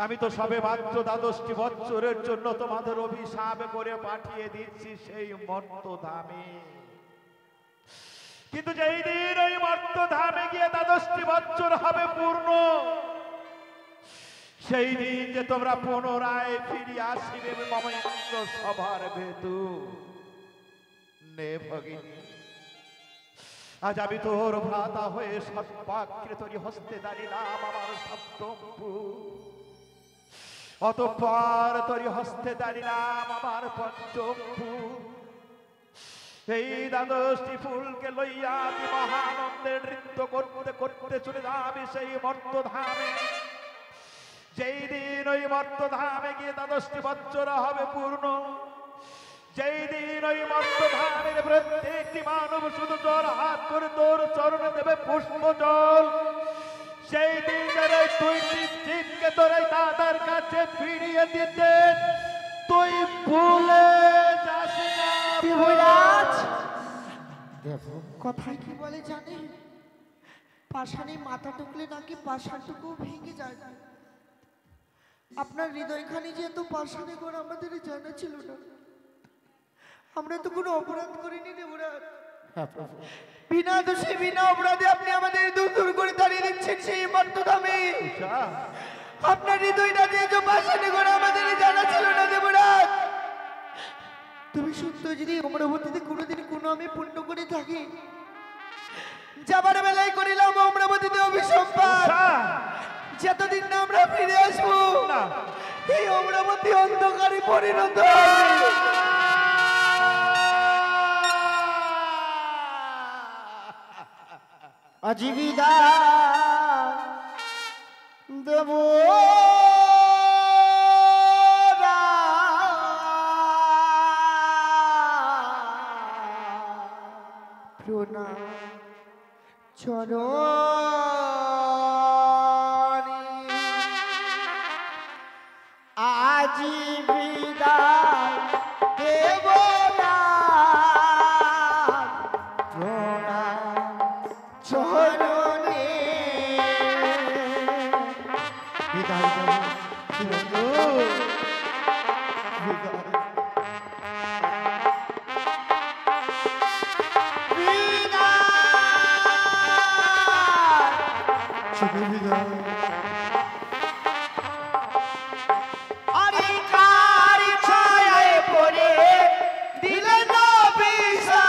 Speaker 3: আমি তো সবে মাত্র 12টি বছরের জন্য তোমাদের অভিশাপ করে পাঠিয়ে দিচ্ছি সেই মর্তধামে। কিন্তু যেই দিন ওই মর্তধামে গিয়ে 12টি বছর হবে পূর্ণ, সেই দিন যে তোমরা পুনরায় ফিরে আসিবে মমেন্দ্র সভার ভেতর। নে ভগিনী, আজ আমি তোর ভ্রাতা হয়ে সর্বাকৃতরি হস্তে দাঁড়িলাম আমার সপ্তমপু, অতঃপর তরি হস্তে দাঁড়িলাম আমার পঞ্চমপু। এই 12টি ফুলকে লইয়া আমি মহানন্দে নৃত্য করতে করতে চলে যাবি সেই মর্তধামে। যেই দিন ওই মর্তধামে গিয়ে 12টি বছর হবে পূর্ণ, যেই দিন ওই মর্তধামের প্রত্যেকটি মানব শুধু জোর হাত করে তোর চরণে দেবে পুষ্প জল, সেই দিন তুই নিশ্চিতকে তোর দাদার কাছে ফিরিয়ে দিতে তুই ভুলে যাস না।
Speaker 5: দেবরাজ কথায় কি বলে জানেন? পাষাণে মাথা টুকলে নাকি পাষাণটুকু ভেঙে যায়। আপনার হৃদয়খানি যেহেতু পাষাণে করে আমাদের জানা ছিল না। আমরা তো কোনো অপরাধ করিনি দেবরাজ। বিনা দোষে বিনা অপরাধে আপনি আমাদের দূর দূর করে দাঁড়িয়ে দিচ্ছেন সেই মর্তধামে। আপনার হৃদয়টা দিয়ে যে পাষাণে করে আমাদের জানা ছিল না দেবরাজ। তুমি সত্য যদি অমরাবতীতে কোনোদিন কোনো আমি পুণ্য করে থাকি, যাবার বেলায় করিলাম অমরাবতীতে অভিসম্পাদ, যতদিন না আমরা ফিরে আসবো এই অমরাবতী অন্ধকারে পরিণত হবে। অজীবিদা দেব প্রণাম চরণে আজীবিদা দেব চরণে বিদায় আরে কার ছায়ায় পড়ে দিলে না বিষা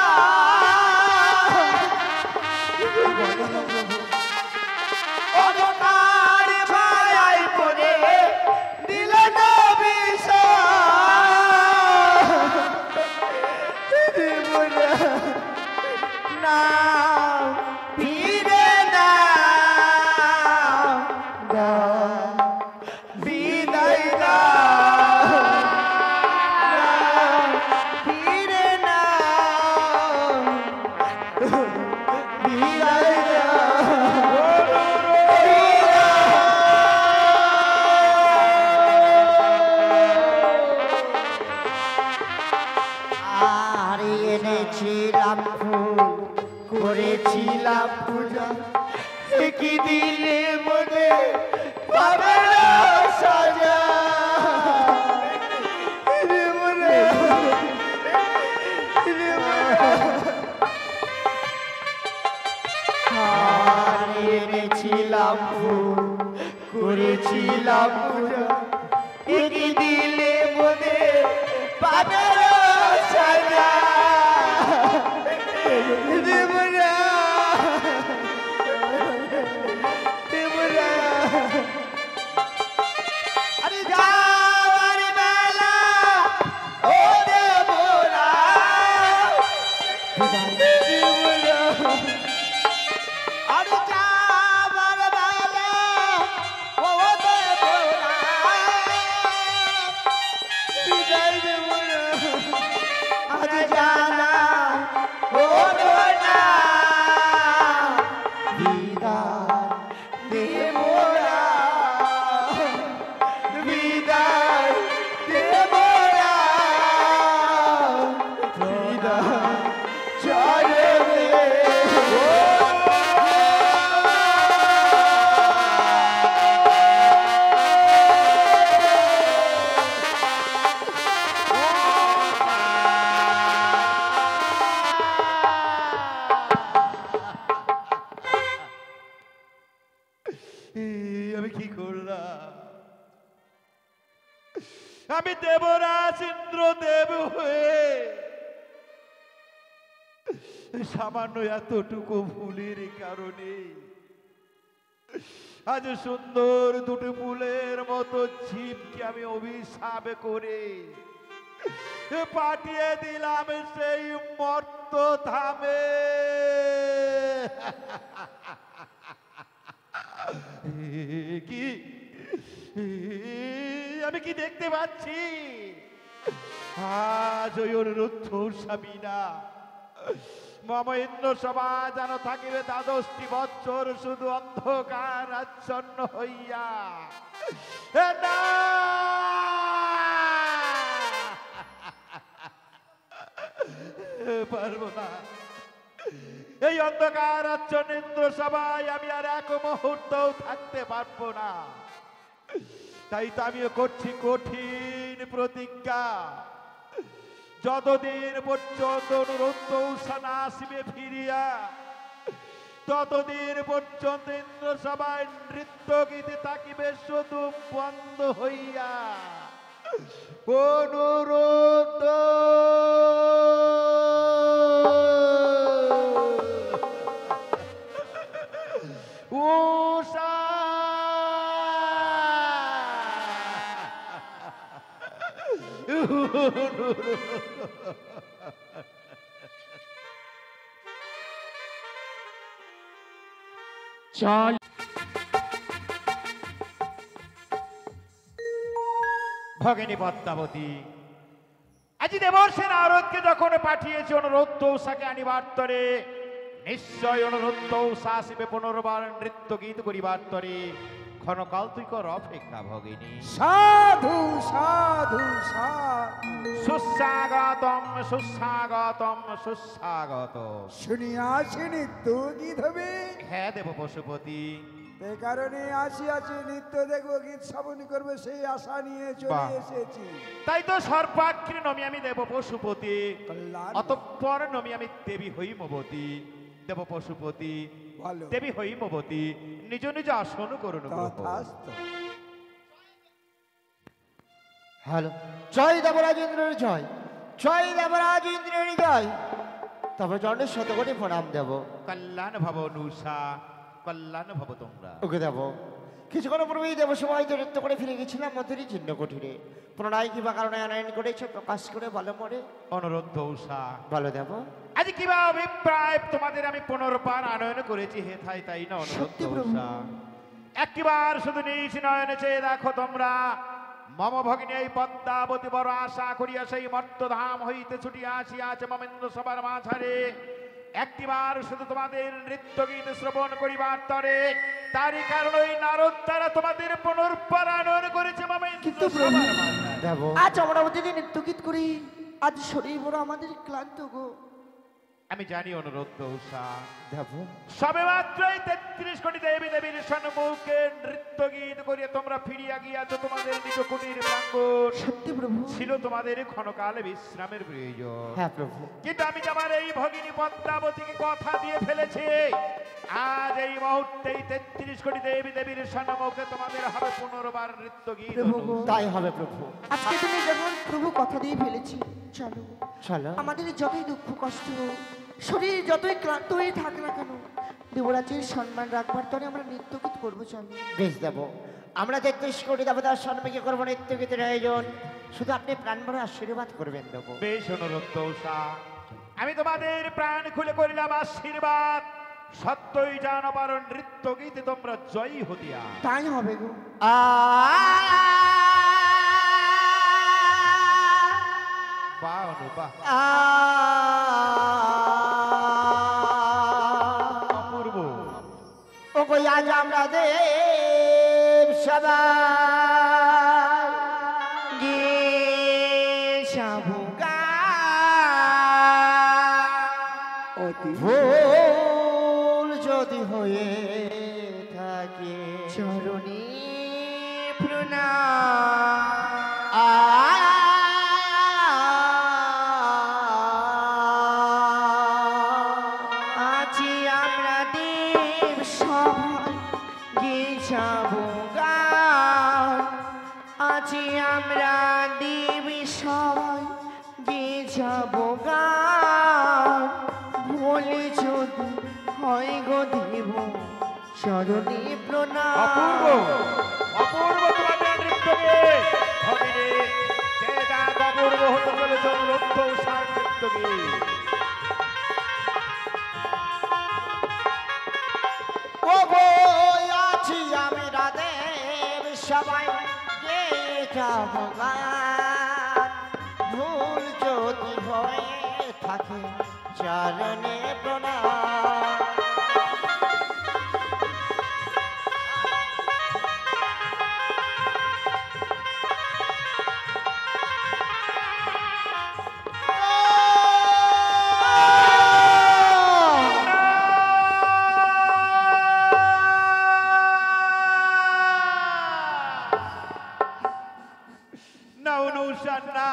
Speaker 5: অন্ধকার ছায়ায় পড়ে দিলে না বিষা না ফিরে না বিদায় না ফিরে না বিদায় না। আর এনেছিলাম ফুল করেছিলাম পূজা, কি দিলে মনে পাবে না সাজা। আর এনেছিলাম ফুল করেছিলাম পূজা, কি দিলে মনে পাবে না সাজা। দেবরা দেবরা আরে যাবার বেলা ও দেবরা দেবরা আরে যাবার বেলা ও দেবরা বিদায় দেবরা।
Speaker 3: আমি দেবরাজ ইন্দ্রদেব হয়ে সামান্য এতটুকু ভুলের কারণে আজ সুন্দর দুটো ফুলের মতো জীবকে আমি অভিশাপ করে পাঠিয়ে দিলাম সেই মর্ত ধামে। কি আমি কি দেখতে পাচ্ছি? আজ ওই অনুরুদ্ধ স্বামীনা মমেন্দ্র সভা যেন থাকিবে দ্বাদশটি বৎসর শুধু অন্ধকার আচ্ছন্ন হইয়া। পারবো না, এই অন্ধকার আচ্ছন্ন ইন্দ্র সভায় আমি আর এক মুহূর্তও থাকতে পারবো না। তাই তো আমিও করছি কঠিন প্রতিজ্ঞা, যতদিন পর্যন্ত অনুরুদ্ধ উষা আসিবে ফিরিয়া, ততদিন পর্যন্ত ইন্দ্র সভায় নৃত্য গীতে থাকিবে শুধু বন্ধ হইয়া। অনুরুদ্ধ উষা
Speaker 1: চল
Speaker 3: ভগিনী পদ্মাবতী, আজি দেবর্ষী নারদকে যখন পাঠিয়েছে অনুরুদ্ধ উষাকে আনিবার তরে, নিশ্চয় অনুরুদ্ধ উষা আসিবে পুনর্বার নৃত্য গীত করিবার তরে। ক্ষণকাল তুই কর অপেক্ষা ভগিনী।
Speaker 4: সাধু সাধু সাধু
Speaker 3: সুস্বাগতম সুস্বাগতম সুস্বাগত।
Speaker 4: শুনিয়াছি নিত্য গীত হবে,
Speaker 3: হ্যাঁ দেব পশুপতি।
Speaker 4: এই কারণে আসিয়াছি, নিত্য দেখবো, গীত শ্রবণ করবো, সেই আশা নিয়ে চলে
Speaker 3: বাহ।
Speaker 4: এসেছি।
Speaker 3: তাই তো সর্বাগ্রে নমি আমি দেব পশুপতি,
Speaker 4: কল্যাণ
Speaker 3: অতঃপর নমি আমি দেবী হইমবতী। দেব পশুপতি,
Speaker 4: ভালো
Speaker 3: দেবী হইমবতী, নিজ নিজ আসন করুন।
Speaker 4: তথাস্তু।
Speaker 5: হ্যালো, জয় দেবরাজ ইন্দ্রের জয়, জয় দেবরাজ ইন্দ্রের জয়। তবে জনের শতকোটি প্রণাম দেব।
Speaker 3: কল্যাণ ভব অনুষা, কল্যাণ ভব তোমরা।
Speaker 5: ওকে দেব। কিছুক্ষণ পূর্বেই দেব সময় নৃত্য করে ফিরে গেছিলাম মধুরী চিহ্ন কুঠিরে। পুনরায় কিবা কারণে আনয়ন করেছে প্রকাশ করে বলো মরে।
Speaker 3: অনুরোধ উষা,
Speaker 5: বলো দেব।
Speaker 3: আজ কিবা অভিপ্রায় তোমাদের আমি পুনর্বার আনয়ন করেছি, হে থাই তাই না অনুরোধ
Speaker 5: সত্যি প্রভু।
Speaker 3: উষা। একবার শুধু নিজ নয়নে চেয়ে দেখো তোমরা, মম ভগিনী এই পদ্মাবতী বড় আশা করিয়া সেই মর্তধাম হইতে ছুটিয়া আসিয়াছে মমেন্দ্র সভার মাঝারে। একটিবার শুধু তোমাদের নৃত্য গীত শ্রবণ করিবার তরে, তারই কারণে ওই নারদ তারা তোমাদের পুনর্বার আনয়ন করেছে মমেন্দ্র
Speaker 2: কিন্তু প্রভু,
Speaker 3: সভার মাঝারে।
Speaker 5: দেব।
Speaker 2: আজ আমরা প্রতিদিন নৃত্য গীত করি, আজ শরীর বড় আমাদের ক্লান্ত গো।
Speaker 3: আমি জানি অনুরোধ উষা,
Speaker 5: দেব।
Speaker 3: সবে মাত্রই 33 কোটি দেবী দেবীর সম্মুখে নৃত্য গীত করিয়া তোমরা ফিরিয়া গিয়াছ তোমাদের নিজ কুটির প্রাঙ্গণ।
Speaker 2: সত্যি প্রভু,
Speaker 3: ছিল তোমাদের ক্ষণকাল বিশ্রামের প্রয়োজন।
Speaker 5: হ্যাঁ প্রভু।
Speaker 3: কিন্তু আমি আমার এই ভগিনী পদ্মাবতীকে কথা দিয়ে ফেলেছি, আজ এই মুহূর্তেই 33 কোটি দেবী দেবীর সম্মুখে তোমাদের হবে পুনর্বার নৃত্য গীত।
Speaker 2: প্রভু গো।
Speaker 5: তাই হবে প্রভু।
Speaker 2: আজকে তুমি যখন প্রভু কথা দিয়ে ফেলেছি, চলো
Speaker 5: চলো।
Speaker 2: আমাদের যতই দুঃখ কষ্ট হোক, শরীর যতই ক্লান্ত হয়ে থাক না কেন, দেবরাজের সম্মান রাখবার তরে আমরা নৃত্য গীত করবো। চলো
Speaker 5: বেশ দেব। আমরা 33 কোটি দেবতার সম্মুখে করবো নৃত্য গীতের আয়োজন, শুধু আপনি প্রাণ ভরে আশীর্বাদ করবেন দেব।
Speaker 3: বেশ অনুরোধ উষা, আমি তোমাদের প্রাণ খুলে করিলাম আশীর্বাদ। সত্যই জানো পারো নৃত্য গীতে তোমরা জয়ী হতিয়া।
Speaker 2: তাই হবে গো।
Speaker 3: বাহ অনুবাহ, অপূর্ব।
Speaker 5: ও কই আজ আমরা দেব সবাই গেছাবুগা
Speaker 4: অতি
Speaker 5: ভুল যদি হয়ে থাকে চরণী আছি আমরা দেব সভায় গেছাবুগা, আজ আছি আমরা দেবী সবাই যে যাব গান বলে যদি হয় গো দেব চরণে প্রণাম
Speaker 3: অপূর্ব অপূর্ব তোমাদের নৃত্যকে ভগিনী যে যাক অপূর্ব হতে চলেছে অনুরুদ্ধ উষার নৃত্যকে
Speaker 5: ও গো আছি আমরা দেব সবাই যে যাব গান ভুল যদি হয়ে থাকে চরণে প্রণাম
Speaker 3: না অনুষা না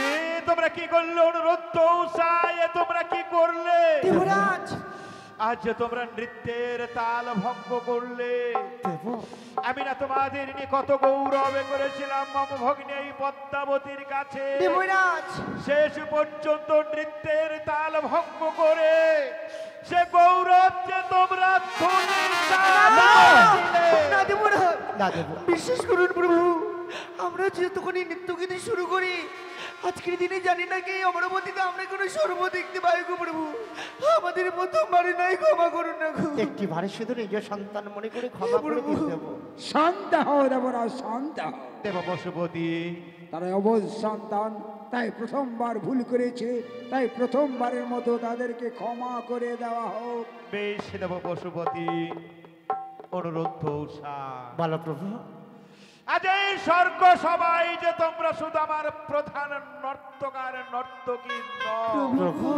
Speaker 3: এ তোমরা কি করলে অনুরুদ্ধ উষা এ তোমরা কি করলে
Speaker 5: দেবরাজ
Speaker 3: আজ যে তোমরা নৃত্যের তাল ভঙ্গ করলে আমি না তোমাদের নিয়ে কত গৌরবে করেছিলাম মম ভগ্নী এই পদ্মাবতীর কাছে
Speaker 5: দেবরাজ
Speaker 3: শেষ পর্যন্ত নৃত্যের তাল ভঙ্গ করে সে গৌরব যে তোমরা
Speaker 5: না দেবরাজ না দেব বিশ্বাস করুন প্রভু আমরা যতক্ষণই নৃত্য গীতি শুরু করি আজকের দিনে জানি না কি অমরাবতীতে আমরা কোনো সর্ব দেখতে পাই গো প্রভু আমাদের প্রথমবারে নাই ক্ষমা করুন না গো একটি বারে শুধু নিজ সন্তান মনে করে ক্ষমা করে দিয়ে দেব
Speaker 4: শান্ত হও দেবরাজ, শান্ত হও।
Speaker 3: দেব পশুপতি
Speaker 4: তারা অবুঝ সন্তান, তাই প্রথমবার ভুল করেছে, তাই প্রথমবারের মতো তাদেরকে ক্ষমা করে দেওয়া হোক।
Speaker 3: বেশ দেব পশুপতি অনুরুদ্ধ উষা
Speaker 5: বলো প্রভু
Speaker 3: আজ এই স্বর্গ সবাই যে তোমরা শুধু আমার প্রধান নর্তকার নর্তকী
Speaker 5: প্রভু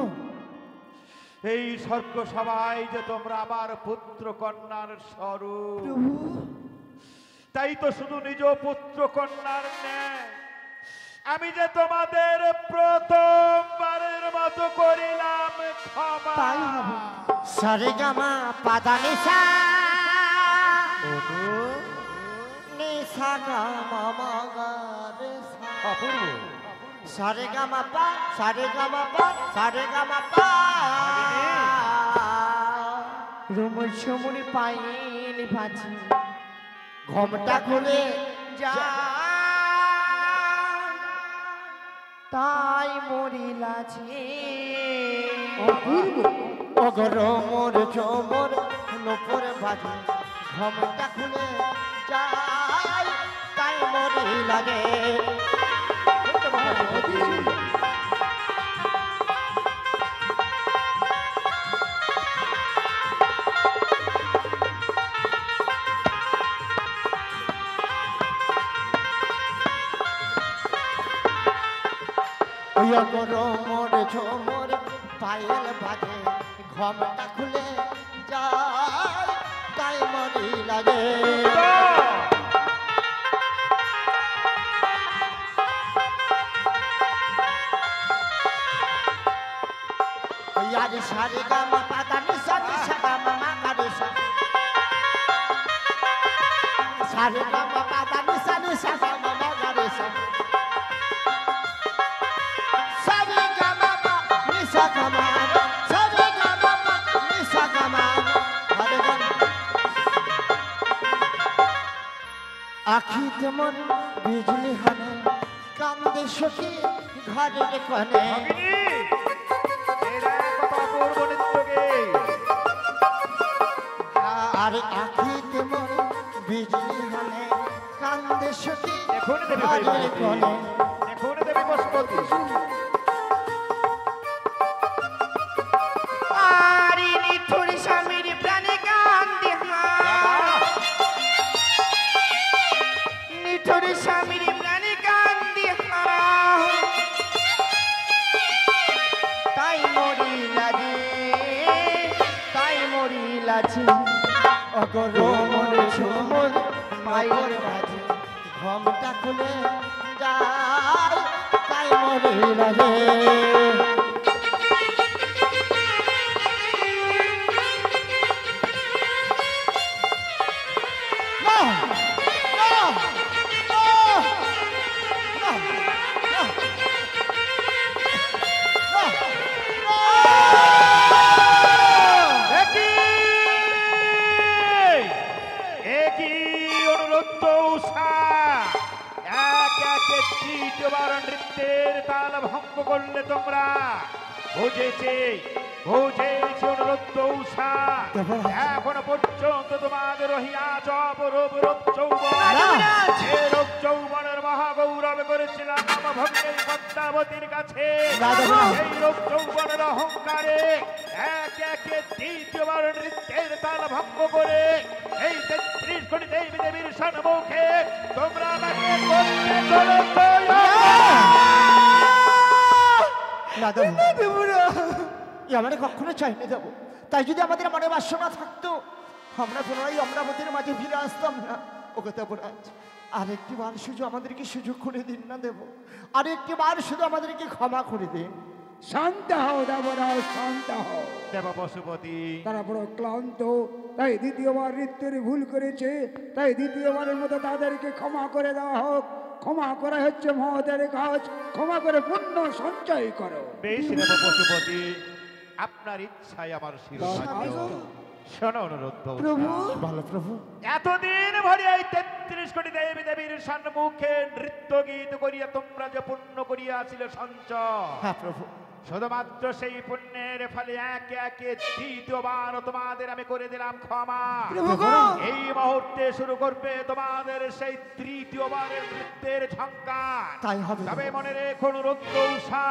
Speaker 3: এই স্বর্গ সবাই যে তোমরা আমার পুত্র কন্যার স্বরূপ তাই তো শুধু নিজ পুত্র কন্যার ন্যায় আমি যে তোমাদের প্রথমবারের মতো করিলাম ক্ষমা
Speaker 5: তাই হবে সারেগামা পাদানিসা নিসা গামা মাগারে
Speaker 3: অপূর্ব
Speaker 5: সারেগামা পা সারেগামা পা সারেগামা পা রুমুর সমুনি পাইল ভাজি ঘমটা খুলে যা তাই মরিলাছে অগর মোর চোমর নপর বাজে ঘমটা খুলে যাই তাই মরি লাগে অগর মোর চোমর পায়েল বাজে ঘমটা খুলে যাই তাই মরি লাগে यार सारे गामा पाता निशा निशा गामा मागा निशा सारे गामा पाता निशा निशा गामा मागा निशा सारे गामा पा निशा गामा सारे गामा पा निशा गामा हरे गन आखी तेमन बिजली हने कांदे सखी घरे कोने আর আখি তেমন বিজলি হলে কান্দে সখী
Speaker 3: এখন দেবে
Speaker 5: ঘরের কোণে
Speaker 3: এখন দেবে পশুপতি
Speaker 5: আরে নিঠুর স্বামীর প্রাণে কান্দে নিঠুর স্বামীর প্রাণে কান্দে তাই মরি লাগে তাই মরি লাগে অগর মন ঝুমুর মায়ের বাজে ঘমটা খুলে যায় তাই মরি লাগে
Speaker 3: নৃত্যের তাল ভঙ্গ করলে তোমরা। বুঝেছি বুঝেছি অনুরোধ উষা, এখনো পর্যন্ত তোমাদের রহিয়াছ অপরূপ রূপ যৌবন। যে রূপ যৌবনের মহাগৌরব করেছিলাম ভগ্নের পদ্মাবতীর কাছে, এই রূপ যৌবনের অহংকারে একে একে দ্বিতীয়বার নৃত্যের তাল ভঙ্গ করে এই 33 কোটি দেবী দেবীর সম্মুখে তোমরা আমাকে করতে চলেছ।
Speaker 5: আমরা কখনো চাইনি দেবো, তাই যদি আমাদের মনে বাসনা থাকতো আমরা পুনরায় অমরাবতীর মাঝে ফিরে আসতাম না। ওকে দেবরাজ, আরেকটি বার শুধু আমাদেরকে সুযোগ করে দিন না দেব, আরেকটি বার শুধু আমাদেরকে ক্ষমা করে দিন।
Speaker 4: শান্ত হও দেবরাজ, শান্ত হও।
Speaker 3: দেব পশুপতি,
Speaker 4: তারা বড় ক্লান্ত, তাই দ্বিতীয়বার নৃত্যের ভুল করেছে, তাই দ্বিতীয়বারের মতো তাদেরকে ক্ষমা করে দেওয়া হোক। ক্ষমা করা হচ্ছে মহতের কাজ, ক্ষমা করে পুণ্য সঞ্চয় করো।
Speaker 3: বেশ দেব পশুপতি, আপনার ইচ্ছায় আমার শিরোধার্য। শোনো অনুরোধ,
Speaker 5: ভালো প্রভু,
Speaker 3: এতদিন ভরে এই 33 কোটি দেবী দেবীর সম্মুখে নৃত্য গীত করিয়া তোমরা যে পুণ্য করিয়াছিল সঞ্চয়,
Speaker 5: হ্যাঁ প্রভু,
Speaker 3: শুধুমাত্র সেই পুণ্যের ফলে একে একে দ্বিতীয়বার তোমাদের আমি করে দিলাম ক্ষমা। এই মুহূর্তে শুরু করবে তোমাদের সেই তৃতীয়বারের নৃত্যের ঝঙ্কার।
Speaker 5: তাই হবে।
Speaker 3: তবে মনে রেখো রুদ্রৌষা,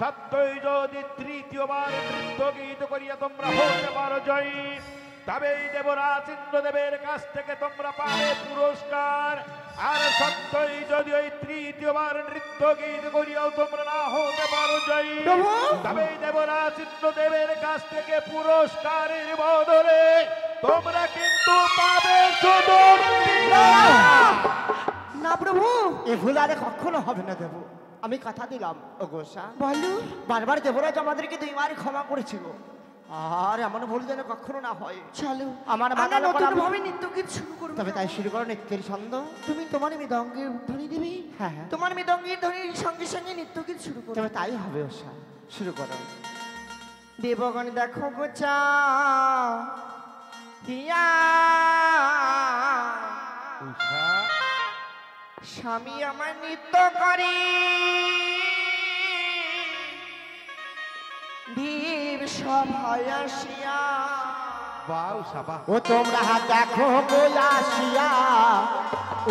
Speaker 3: সত্যই যদি তৃতীয়বার নৃত্য গীত করিয়া তোমরা হতে পারো জয়ী, তবে এই দেবরাজ ইন্দ্রদেবের কাছ থেকে তোমরা পাবে পুরস্কার। আর সত্যই যদি ওই তৃতীয়বার নৃত্য গীত করিয়াও তোমরা না হতে পারো জয়ী, তবে এই দেবরাজ ইন্দ্রদেবের কাছ থেকে পুরস্কারের বদলে তোমরা কিন্তু পাবে শুধু
Speaker 5: না প্রভু, এ ভুল আরে কখনো হবে না দেব, আমি কথা দিলাম। ও গোসা বলো, বারবার দেবরাজ আমাদেরকে 2 বার ক্ষমা করেছিল, আর এমন ভুল যেন কখনো না হয়। চলো আমার নতুন ভাবে নৃত্য গীত শুরু করব। তবে তাই শুরু করো নৃত্যের ছন্দ। তুমি তোমার মৃদঙ্গের ধ্বনি দিবি, হ্যাঁ হ্যাঁ, তোমার মৃদঙ্গের ধ্বনির সঙ্গে সঙ্গে নৃত্য গীত শুরু করো। তবে তাই হবে ওষা, শুরু করো। দেবগণ দেখো গোচা হিয়া,
Speaker 3: উষা,
Speaker 5: স্বামী আমার নৃত্য করে দেব সভায় আসিয়া।
Speaker 3: বাহ উষা বাহ।
Speaker 5: ও তোমরা দেখো গোয়াসিয়া,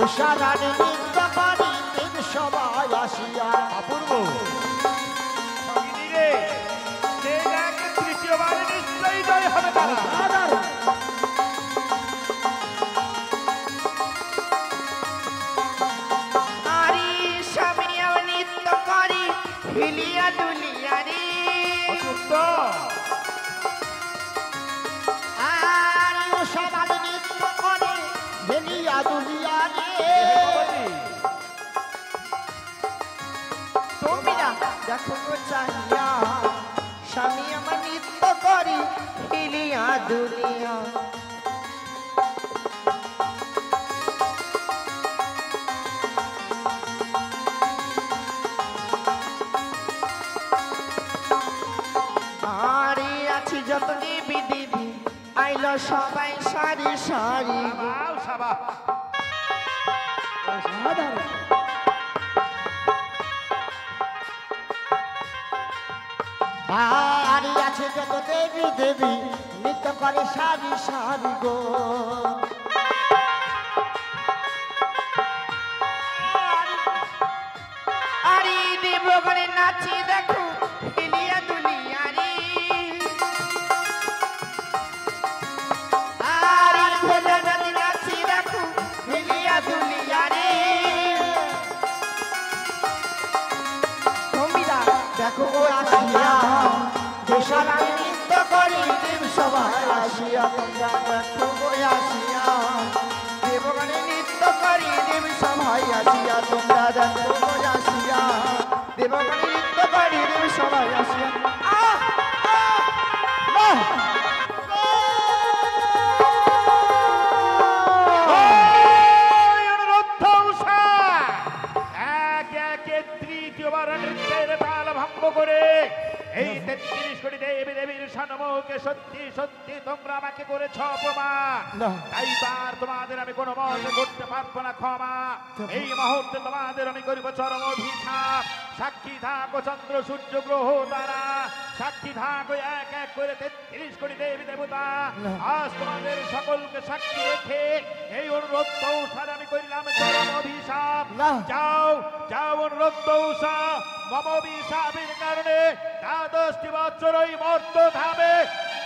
Speaker 5: উষা রানী নৃত্য করে দেব সভায় আসিয়া।
Speaker 3: অপূর্ব ভগিনী রে, যে দেখ তৃতীয়বার নিশ্চয়ই জয় হবে তারা।
Speaker 5: আরে স্বামী আমার নৃত্য করে হিলিয়া দুলিয়া রে,
Speaker 3: অসুস্থ
Speaker 5: আর উষা রানী নৃত্য করে হিলিয়া দুলিয়া রে। তোমরা দেখো চাহিয়া, স্বামী আমার নৃত্য করি হিলিয়া দুলিয়া। আরে আছি যত দেবী দেবী আইলো সবাই সারি সারি।
Speaker 3: বাহ উষা বাহ।
Speaker 4: সাধারণ
Speaker 5: আরে আছে যত দেবী দেবী নৃত্য করে সারি সারি গো। আরে দেবগণে নাচি দেখো হিলিয়া দুলিয়া রে, আরে ভোলানাথ নাচি দেখো হিলিয়া দুলিয়া রে। তোমরা দেখো ও আসিয়া, দেশারানী নৃত্য করি দেব সভায় আসিয়া। তোমরা দেখো ও আসিয়া, দেবগণে নৃত্য করি দেব সভায় আসিয়া। তোমরা দেখো ও আসিয়া, দেবগণে নৃত্য করি দেব সভায় আসিয়া।
Speaker 3: অনুরোধ উষা, একে একে তৃতীয়বার নৃত্যের তাল ভঙ্গ করে এই 33 কোটি দেবী দেবীর সম্মুখে সত্যি সত্যি তোমরা আমাকে করেছ অপমান। তাই তার তোমাদের আমি কোনো মতে করতে পারবো না ক্ষমা। এই মুহূর্তে তোমাদের আমি করিব চরম অভিশাপ। সাক্ষী থাকো চন্দ্র সূর্য গ্রহ তারা, সাক্ষী থাকো এক এক করে 33 কোটি দেবী দেবতা। আজ তোমাদের সকলকে সাক্ষী রেখে এই অনুরোধ তৌসার আমি করিলাম চরম অভিশাপ। যাও যাও অনুরোধ তৌসা, মম অভিশাপের কারণে 12টি বছর ওই মর্ত ধামে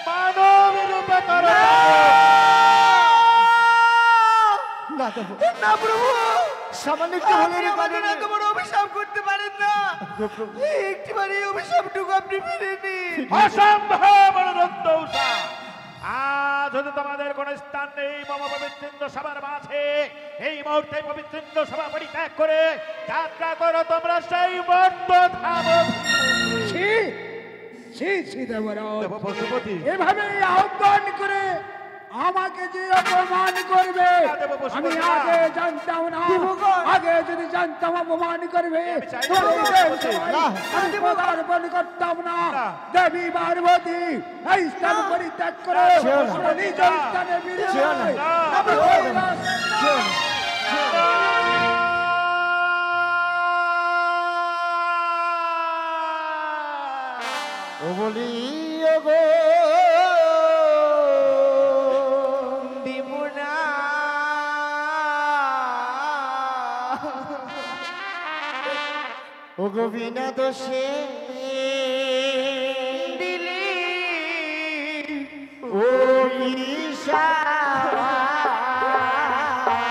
Speaker 3: মানব রূপে করো।
Speaker 5: না দেবো
Speaker 2: না প্রভু,
Speaker 5: সামান্য একটু হলের
Speaker 2: আমাদের
Speaker 5: কারণে
Speaker 2: এত বড় অভিশাপ করতে পারেন না। একটিবার এই অভিশাপটুকু আপনি ফিরে নিন।
Speaker 3: অসম্ভব অনুরোধ তৌসা। আজ যদি তোমাদের কোন স্থান নেই মম পবিত্র সভার মাঝে, এই মুহূর্তে পবিত্র সভা পরিত্যাগ করে যাত্রা করো তোমরা সেই মর্ত ধাম।
Speaker 4: ছি ছি ছি দেবরাজ,
Speaker 3: পশুপতি
Speaker 4: এভাবে আহ্বান করে আমাকে যে অপমান করবে আমি আগে জানতাম না। আগে যদি জানতাম অপমান করবে আমি পদার্পণ করতাম না। দেবী পার্বতী এই স্থান পরিত্যাগ করে নিজ স্থানে ফিরে যায়।
Speaker 5: ও বলি ও গো
Speaker 2: দেবনা
Speaker 5: ও গো বিনা দোষে
Speaker 2: দিলি
Speaker 5: ও ঈশা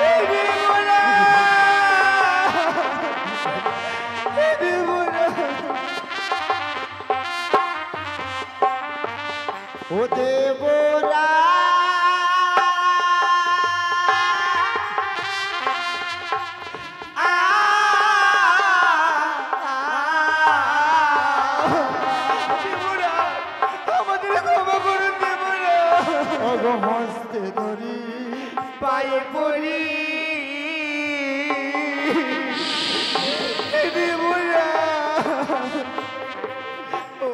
Speaker 2: দেবনা দেবনা
Speaker 5: ও দেবরা
Speaker 2: দেবনা আমাদের ক্ষমা করুন দেবনা।
Speaker 5: ও গো হস্তে ধরি
Speaker 2: পায়ে পড়ি দেবনা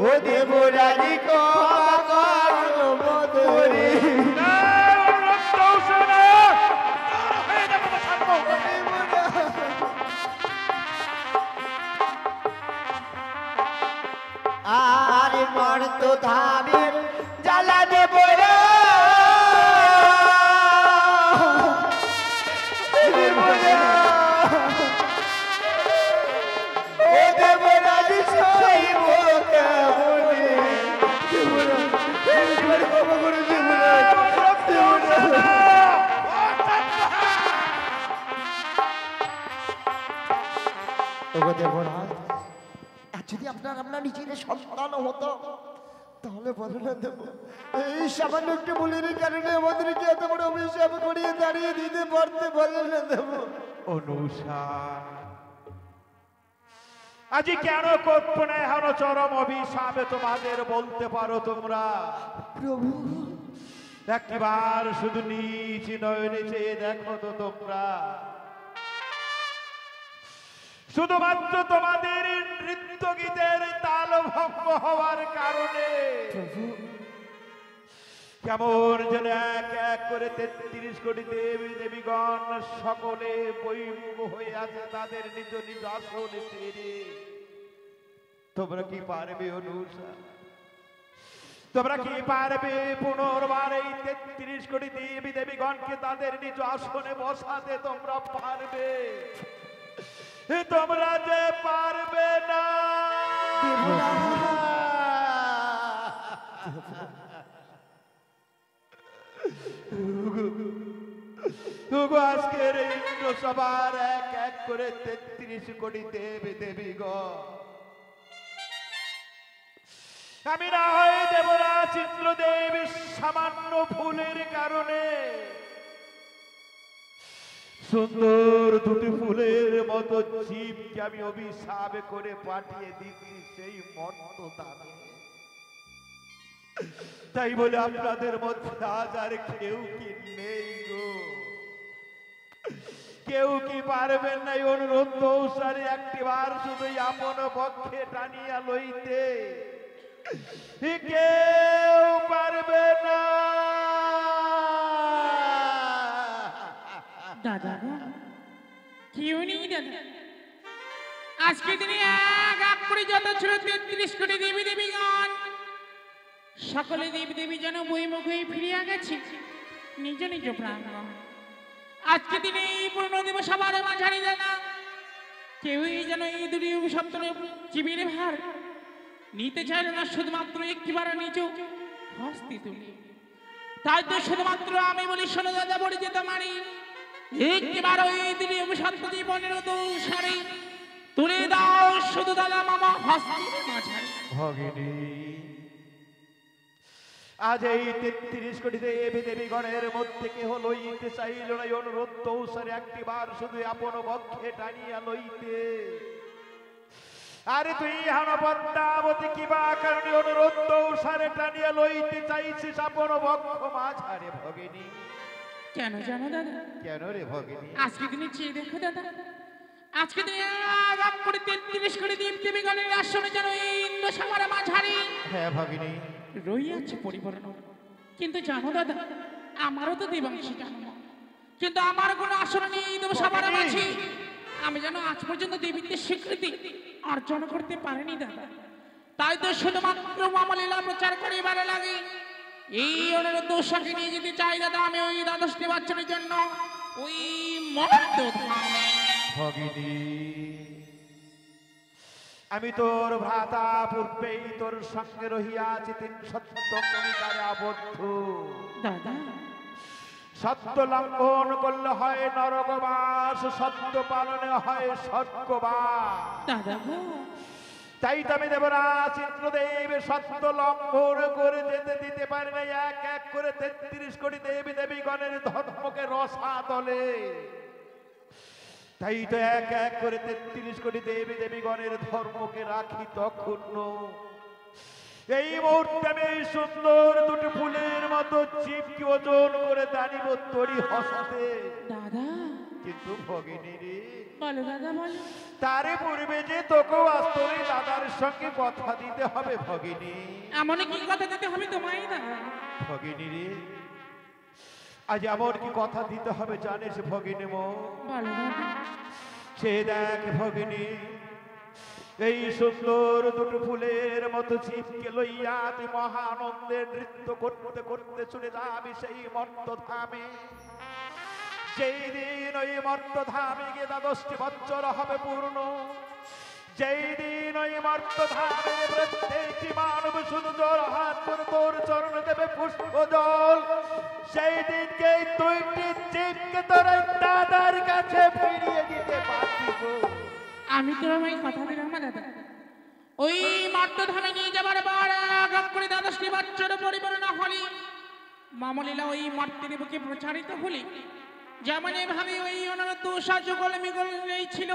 Speaker 5: ও দেবরানি ক্ষমা করো মধুরি
Speaker 3: অনুরোধ তৌসা না। হয়ে যাবো সাম্য।
Speaker 5: আর মর্ত ধামের জ্বালা দেব রে ও দেবরাজ সইব কেমনে
Speaker 2: ক্ষমা করুন দেবনা।
Speaker 5: ওগো দেবরাজ, আর যদি আপনার নিজের সন্তান হতো তাহলে বলো না দেব, এই সামান্য একটু ভুলের কারণে আমাদেরকে এত বড় অভিশাপ করিয়ে দাঁড়িয়ে দিতে পারতে বলে না দেব।
Speaker 3: অনুষা আজি কেন করতো না এখনো চরম অভিশাপে তোমাদের বলতে পারো তোমরা?
Speaker 5: প্রভু
Speaker 3: একবার শুধু নিজ নয়নে চেয়ে দেখো তো তোমরা, শুধুমাত্র তোমাদের নৃত্য গীতের তাল ভঙ্গ হওয়ার কারণে কেমন যেন এক এক করে 33 কোটি দেবী দেবীগণ সকলে বৈমুখ হয়ে আছে তাদের নিজ নিজ আসনে ছেড়ে। তোমরা কি পারবে অনুষা? তোমরা কি পারবে পুনর্বার এই 33 কোটি দেবী দেবীগণকে তাদের নিজ আসনে বসাতে? তোমরা পারবে? তোমরা যে পারবে না। আজকের ইন্দ্র সবার এক এক করে 33 কোটি দেবী দেবীগণ, আমি না হয় দেবরাজ ইন্দ্রদেব সামান্য ভুলের কারণে সুন্দর দুটি ফুলের মতো জীবকে আমি অভিশাপ করে পাঠিয়ে দিচ্ছি সেই মর্ত দামে। তাই বলে আপনাদের মধ্যে আজ আর কেউ কি নেই গো? কেউ কি পারবেন না এই অনুরোধ তৌসারে একটিবার শুধু আপন পক্ষে টানিয়া লইতে? কেউ পারবে না।
Speaker 6: দাদা কেউ নেই দাদা,
Speaker 1: আজকে দিনে এক এক করে যত ছিল 33 কোটি দেবী দেবীগণ, সকলে দেবী দেবী যেন বইমুখ হয়ে ফিরিয়া গেছে নিজ নিজ প্রাঙ্গণ। আজকে দিনে এই পূর্ণদেব সবার মাঝারি জানা কেউই যেন এই দুনিয়া সপ্তরে জীবের ভার নিতে চাইল না, শুধুমাত্র একটিবার নিজ হস্তে তুলে। তাই তো শুধুমাত্র আমি বলি, শোনো দাদা, বলে যেতে পারি একটিবার ওই দুনিয়া সত্য জীবনের দোষারে তুলে দাও শুধু দাদা মামা হস্তের মাঝারি।
Speaker 3: ভগিনী, আজ এই 33 কোটি দেবী দেবীগণের মধ্যে কেহ লইতে চাইল না অনুরোধ দৌসারে একটিবার শুধু আপন বক্ষে টানিয়া লইতে। আরে তুই হান পদ্মাবতী কিবা কারণে অনুরোধ দৌসারে টানিয়া লইতে চাইছিস আপন বক্ষ মাঝারে ভগিনী?
Speaker 1: কেন জানো দাদা?
Speaker 3: কেন রে ভগিনী?
Speaker 1: আজকে দিনে চেয়ে দেখো দাদা, আজকে দিনে এক করে 33 কোটি দেব দেবীগণের আসনে যেন এই ইন্দ্র সবার মাঝারি
Speaker 3: হ্যাঁ ভগিনী
Speaker 1: রইয়াছে পরিপূর্ণ। কিন্তু জানো দাদা, আমারও তো দেবাংশী জন্ম, কিন্তু আমার কোনো আসন নেই দেব সবার মাঝে। আমি যেন আজ পর্যন্ত দেবীদের স্বীকৃতি অর্জন করতে পারিনি দাদা। তাই তো শুধুমাত্র মামলীলা প্রচার করিবার লাগে এই অনুরোধ দোষাকে নিয়ে যেতে চাই দাদা আমি ওই দ্বাদশটি বাচ্চাদের জন্য ওই মর্ত ধামে।
Speaker 3: ভগিনী, আমি তোর ভ্রাতা পূর্বেই তোর সঙ্গে রহিয়াছি 3 অঙ্গীকারে আবদ্ধ।
Speaker 1: দাদা,
Speaker 3: সত্য লঙ্ঘন করলে হয় নরকবাস, সত্য পালনে হয় স্বর্গবাস।
Speaker 1: দাদা গো,
Speaker 3: তাই তো আমি দেবরাজ ইন্দ্রদেব সত্য লঙ্ঘন করে যেতে দিতে পারি না। এক এক করে 33 কোটি দেবী দেবীগণের ধর্মকে রসাতলে। তাই তো এক এক করে 33 কোটি দেবী দেবীগণের ধর্মকে রাখি তখন। এই মুহূর্তে আমি এই সুন্দর দুটি ফুলের মতো জীবকে ওজন করে দাঁড়িব তরি হস্তে।
Speaker 1: দাদা
Speaker 3: কিন্তু ভগিনী রে,
Speaker 1: বলো দাদা বলো।
Speaker 3: তারে পূর্বে যে তোকেও আজ তোর এই দাদার সঙ্গে কথা দিতে হবে ভগিনী।
Speaker 1: এমন কি কথা দিতে হবে তোমায় দাদা?
Speaker 3: ভগিনী রে, আজ এমন কি কথা দিতে হবে জানিস ভগিনী মো?
Speaker 1: বলো দাদা।
Speaker 3: সে দেখ ভগিনী, এই সুন্দর দুটো ফুলের মতো জীবকে লইয়া তুই মহানন্দে নৃত্য করতে করতে চলে যাবি সেই মর্ত ধামে। যেই দিন ওই মর্ত ধামে গিয়ে 12টি বছর হবে পূর্ণ, যেই দিন ওই মর্ত ধামে প্রত্যেকটি মানব শুধু জোর হাত করে তোর চরণ দেবে পুষ্প জল, সেই দিনকে দুইটি জীবকে তোর দাদার কাছে ফিরিয়ে দিতে পারবি।
Speaker 1: আমি তো আমায় কথা দিলাম না দাদা, ওই মর্তধামে নিয়ে যাবার পর এক করে 12টি বছর পরিপূর্ণ হলে মামলীলা ওই মর্তের বুকে প্রচারিত হলে যেমন এভাবে ওই অনুরোধ দোষা যুগল মিগল ছিল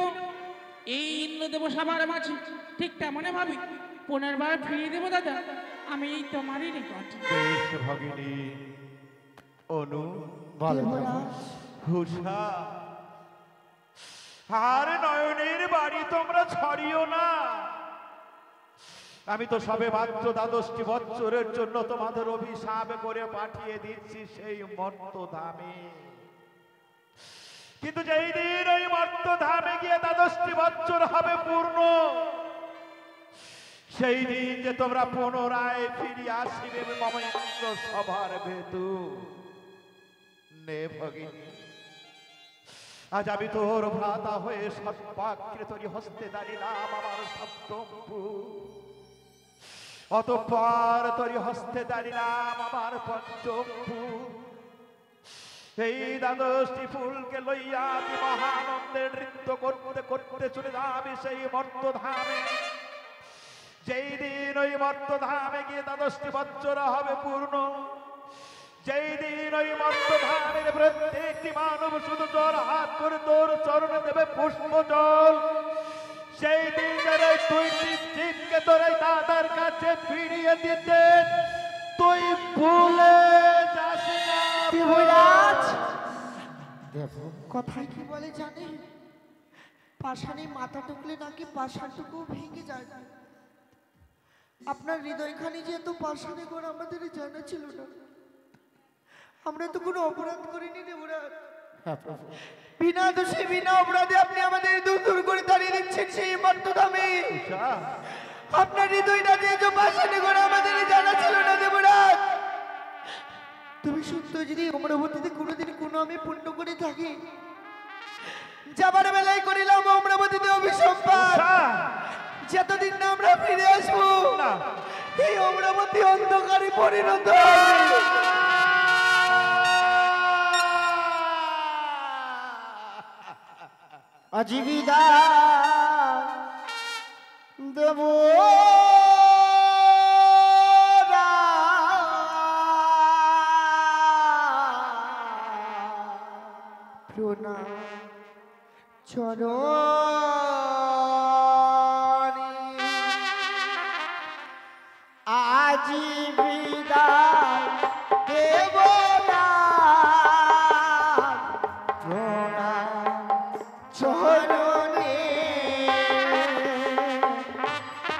Speaker 1: এই ইন্দ্রদেব সবার মাঝে, ঠিক তেমন ভাবে পুনর্বার ফিরিয়ে দেবো দাদা আমি এই তোমারই নিকট।
Speaker 3: বেশ ভগিনী, অনু হুষা আর নয়নের বাড়ি তোমরা ছড়িও না। আমি তো সবে মাত্র 12টি বছরের জন্য তোমাদের অভিশাপ করে পাঠিয়ে দিচ্ছি সেই মর্ত ধামে। কিন্তু যেই দিন ওই মর্ত ধামে গিয়ে 12টি বছর হবে পূর্ণ, সেই দিন যে তোমরা পুনরায় ফিরিয়ে আসিবে মমেন্দ্র সভার ভেতর। নে ভগিনী, আজ আমি তোর ভ্রাতা হয়ে সর্বাগ্রে তোর হস্তে দাঁড়িলাম আমার সপ্তমভূ, অতঃপর তোর হস্তে দাঁড়িলাম আমার পঞ্চমভূ। এই 12টি ফুলকে লইয়া তুই মহানন্দে নৃত্য করতে করতে চলে যাবি সেই মর্ত ধামে। যেই দিন ওই মর্ত ধামে গিয়ে 12টি বছর হবে পূর্ণ, যেই দিন ওই মর্ত ধামের প্রত্যেকটি মানব শুধু জোর হাত করে তোর চরণে দেবে পুষ্প জল, সেই দিন দুইটি জীবকে তোর দাদার কাছে ফিরিয়ে দিতে তুই ভুলে যাস না।
Speaker 5: কথায় কি বলে জানে, পাষাণে মাথা টুকলে নাকি পাষাণটুকু ভেঙে যায়। আপনার হৃদয়খানি যে এত পাষাণে করে আমাদের জানা ছিল না। আমরা তো কোনো অপরাধ করিনি দেবরাজ। বিনা দোষে বিনা অপরাধে আপনি আমাদের দূর দূর করে দাঁড়িয়ে দিচ্ছেন সেই মর্তধামে। আপনার হৃদয়টা দিয়ে যে পাশানি করে আমাদের জানা ছিল না দেবরাজ। তুমি সত্য যদি অমরাবতীতে কোনোদিন কোনো আমি পুণ্য করে থাকি, যাবার বেলায় করিলাম অমরাবতীতে অভিসম্পাদ, যতদিন না আমরা ফিরে আসবো এই অমরাবতী অন্ধকারে পরিণত হবে। আজীবিদা দেব প্রণাম চরণে আজীবিদা দেব চরণে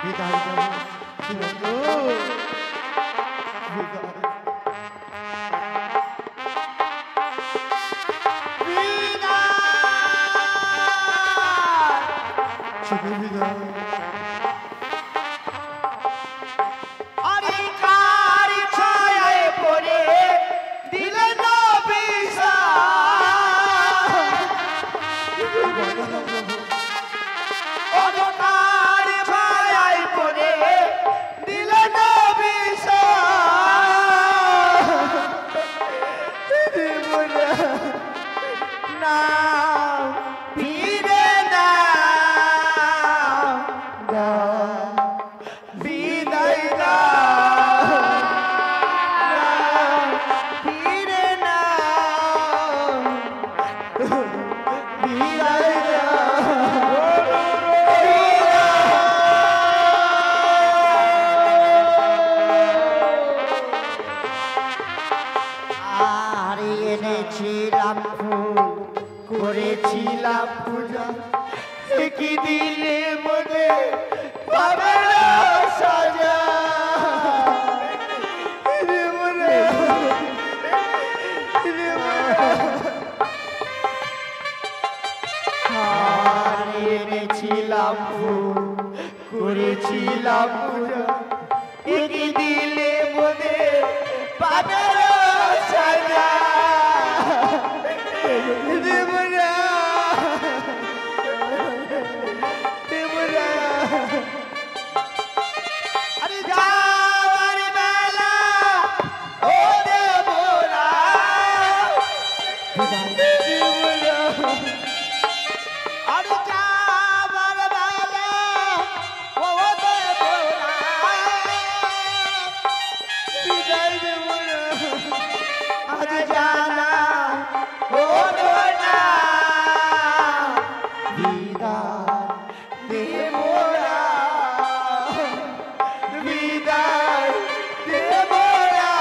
Speaker 5: বিদায় আরে কার ছায়ায় পড়ে দিলে না বিষা অন্ধকার ছায়ায় পড়ে দিলে না বিষা না ফিরে না বিদায় না ফিরে না বিদায় না। আর এনেছিলাম ফুল করেছিলাম পূজা, কি দিলে মনে বাবার সাজা এনেছিলাম ফুল করেছিলাম পূজা, কি দিলে মনে বাবার সাজা দেবরা দেবরা। আরে যাবার বেলা ও দেবরা দেবরা, আরে যাবার বেলা ও দেবরা বিদায় দেবরা। আজ জানা হলো না বিদায় দেবরা, বিদায় দেবরা,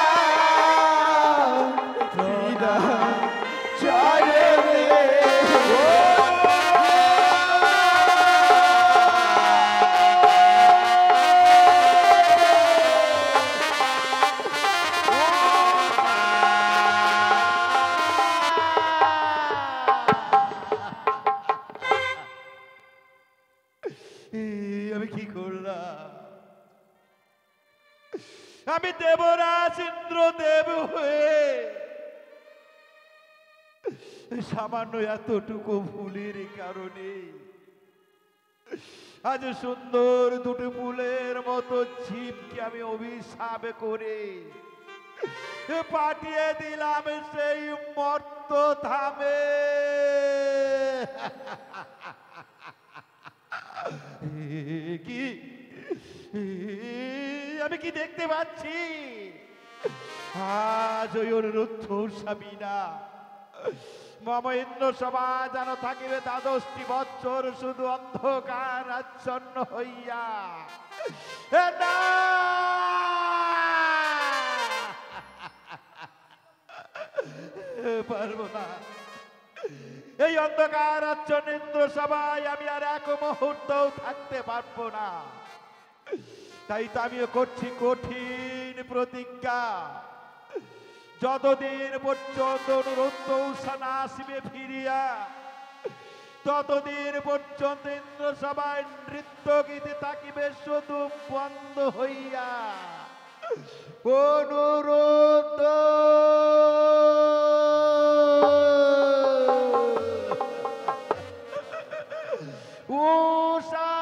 Speaker 5: বিদায় চরণে।
Speaker 3: আমি কি করলাম? আমি দেবরাজ ইন্দ্রদেব হয়ে সামান্য এতটুকু ভুলের কারণে আজ সুন্দর দুটো ফুলের মতো জীবকে আমি অভিশাপ করে পাঠিয়ে দিলাম সেই মর্ত ধামে। কি আমি কি দেখতে পাচ্ছি? আজ ওই অনুরুদ্ধ স্বামীরা মম ইন্দ্র সভা যেন থাকিবে দ্বাদশটি বৎসর শুধু অন্ধকার আচ্ছন্ন হইয়া। না পারবো না, এই অন্ধকার আচ্ছন্ন ইন্দ্র সভায় আমি আর এক মুহূর্তও থাকতে পারবো না। তাই তো আমিও করছি কঠিন প্রতিজ্ঞা, যতদিন পর্যন্ত অনুরুদ্ধ উষা না আসিবে ফিরিয়া, ততদিন পর্যন্ত ইন্দ্র সভায় নৃত্য গীতে থাকিবে শুধু বন্ধ হইয়া। অনুরুদ্ধ উষা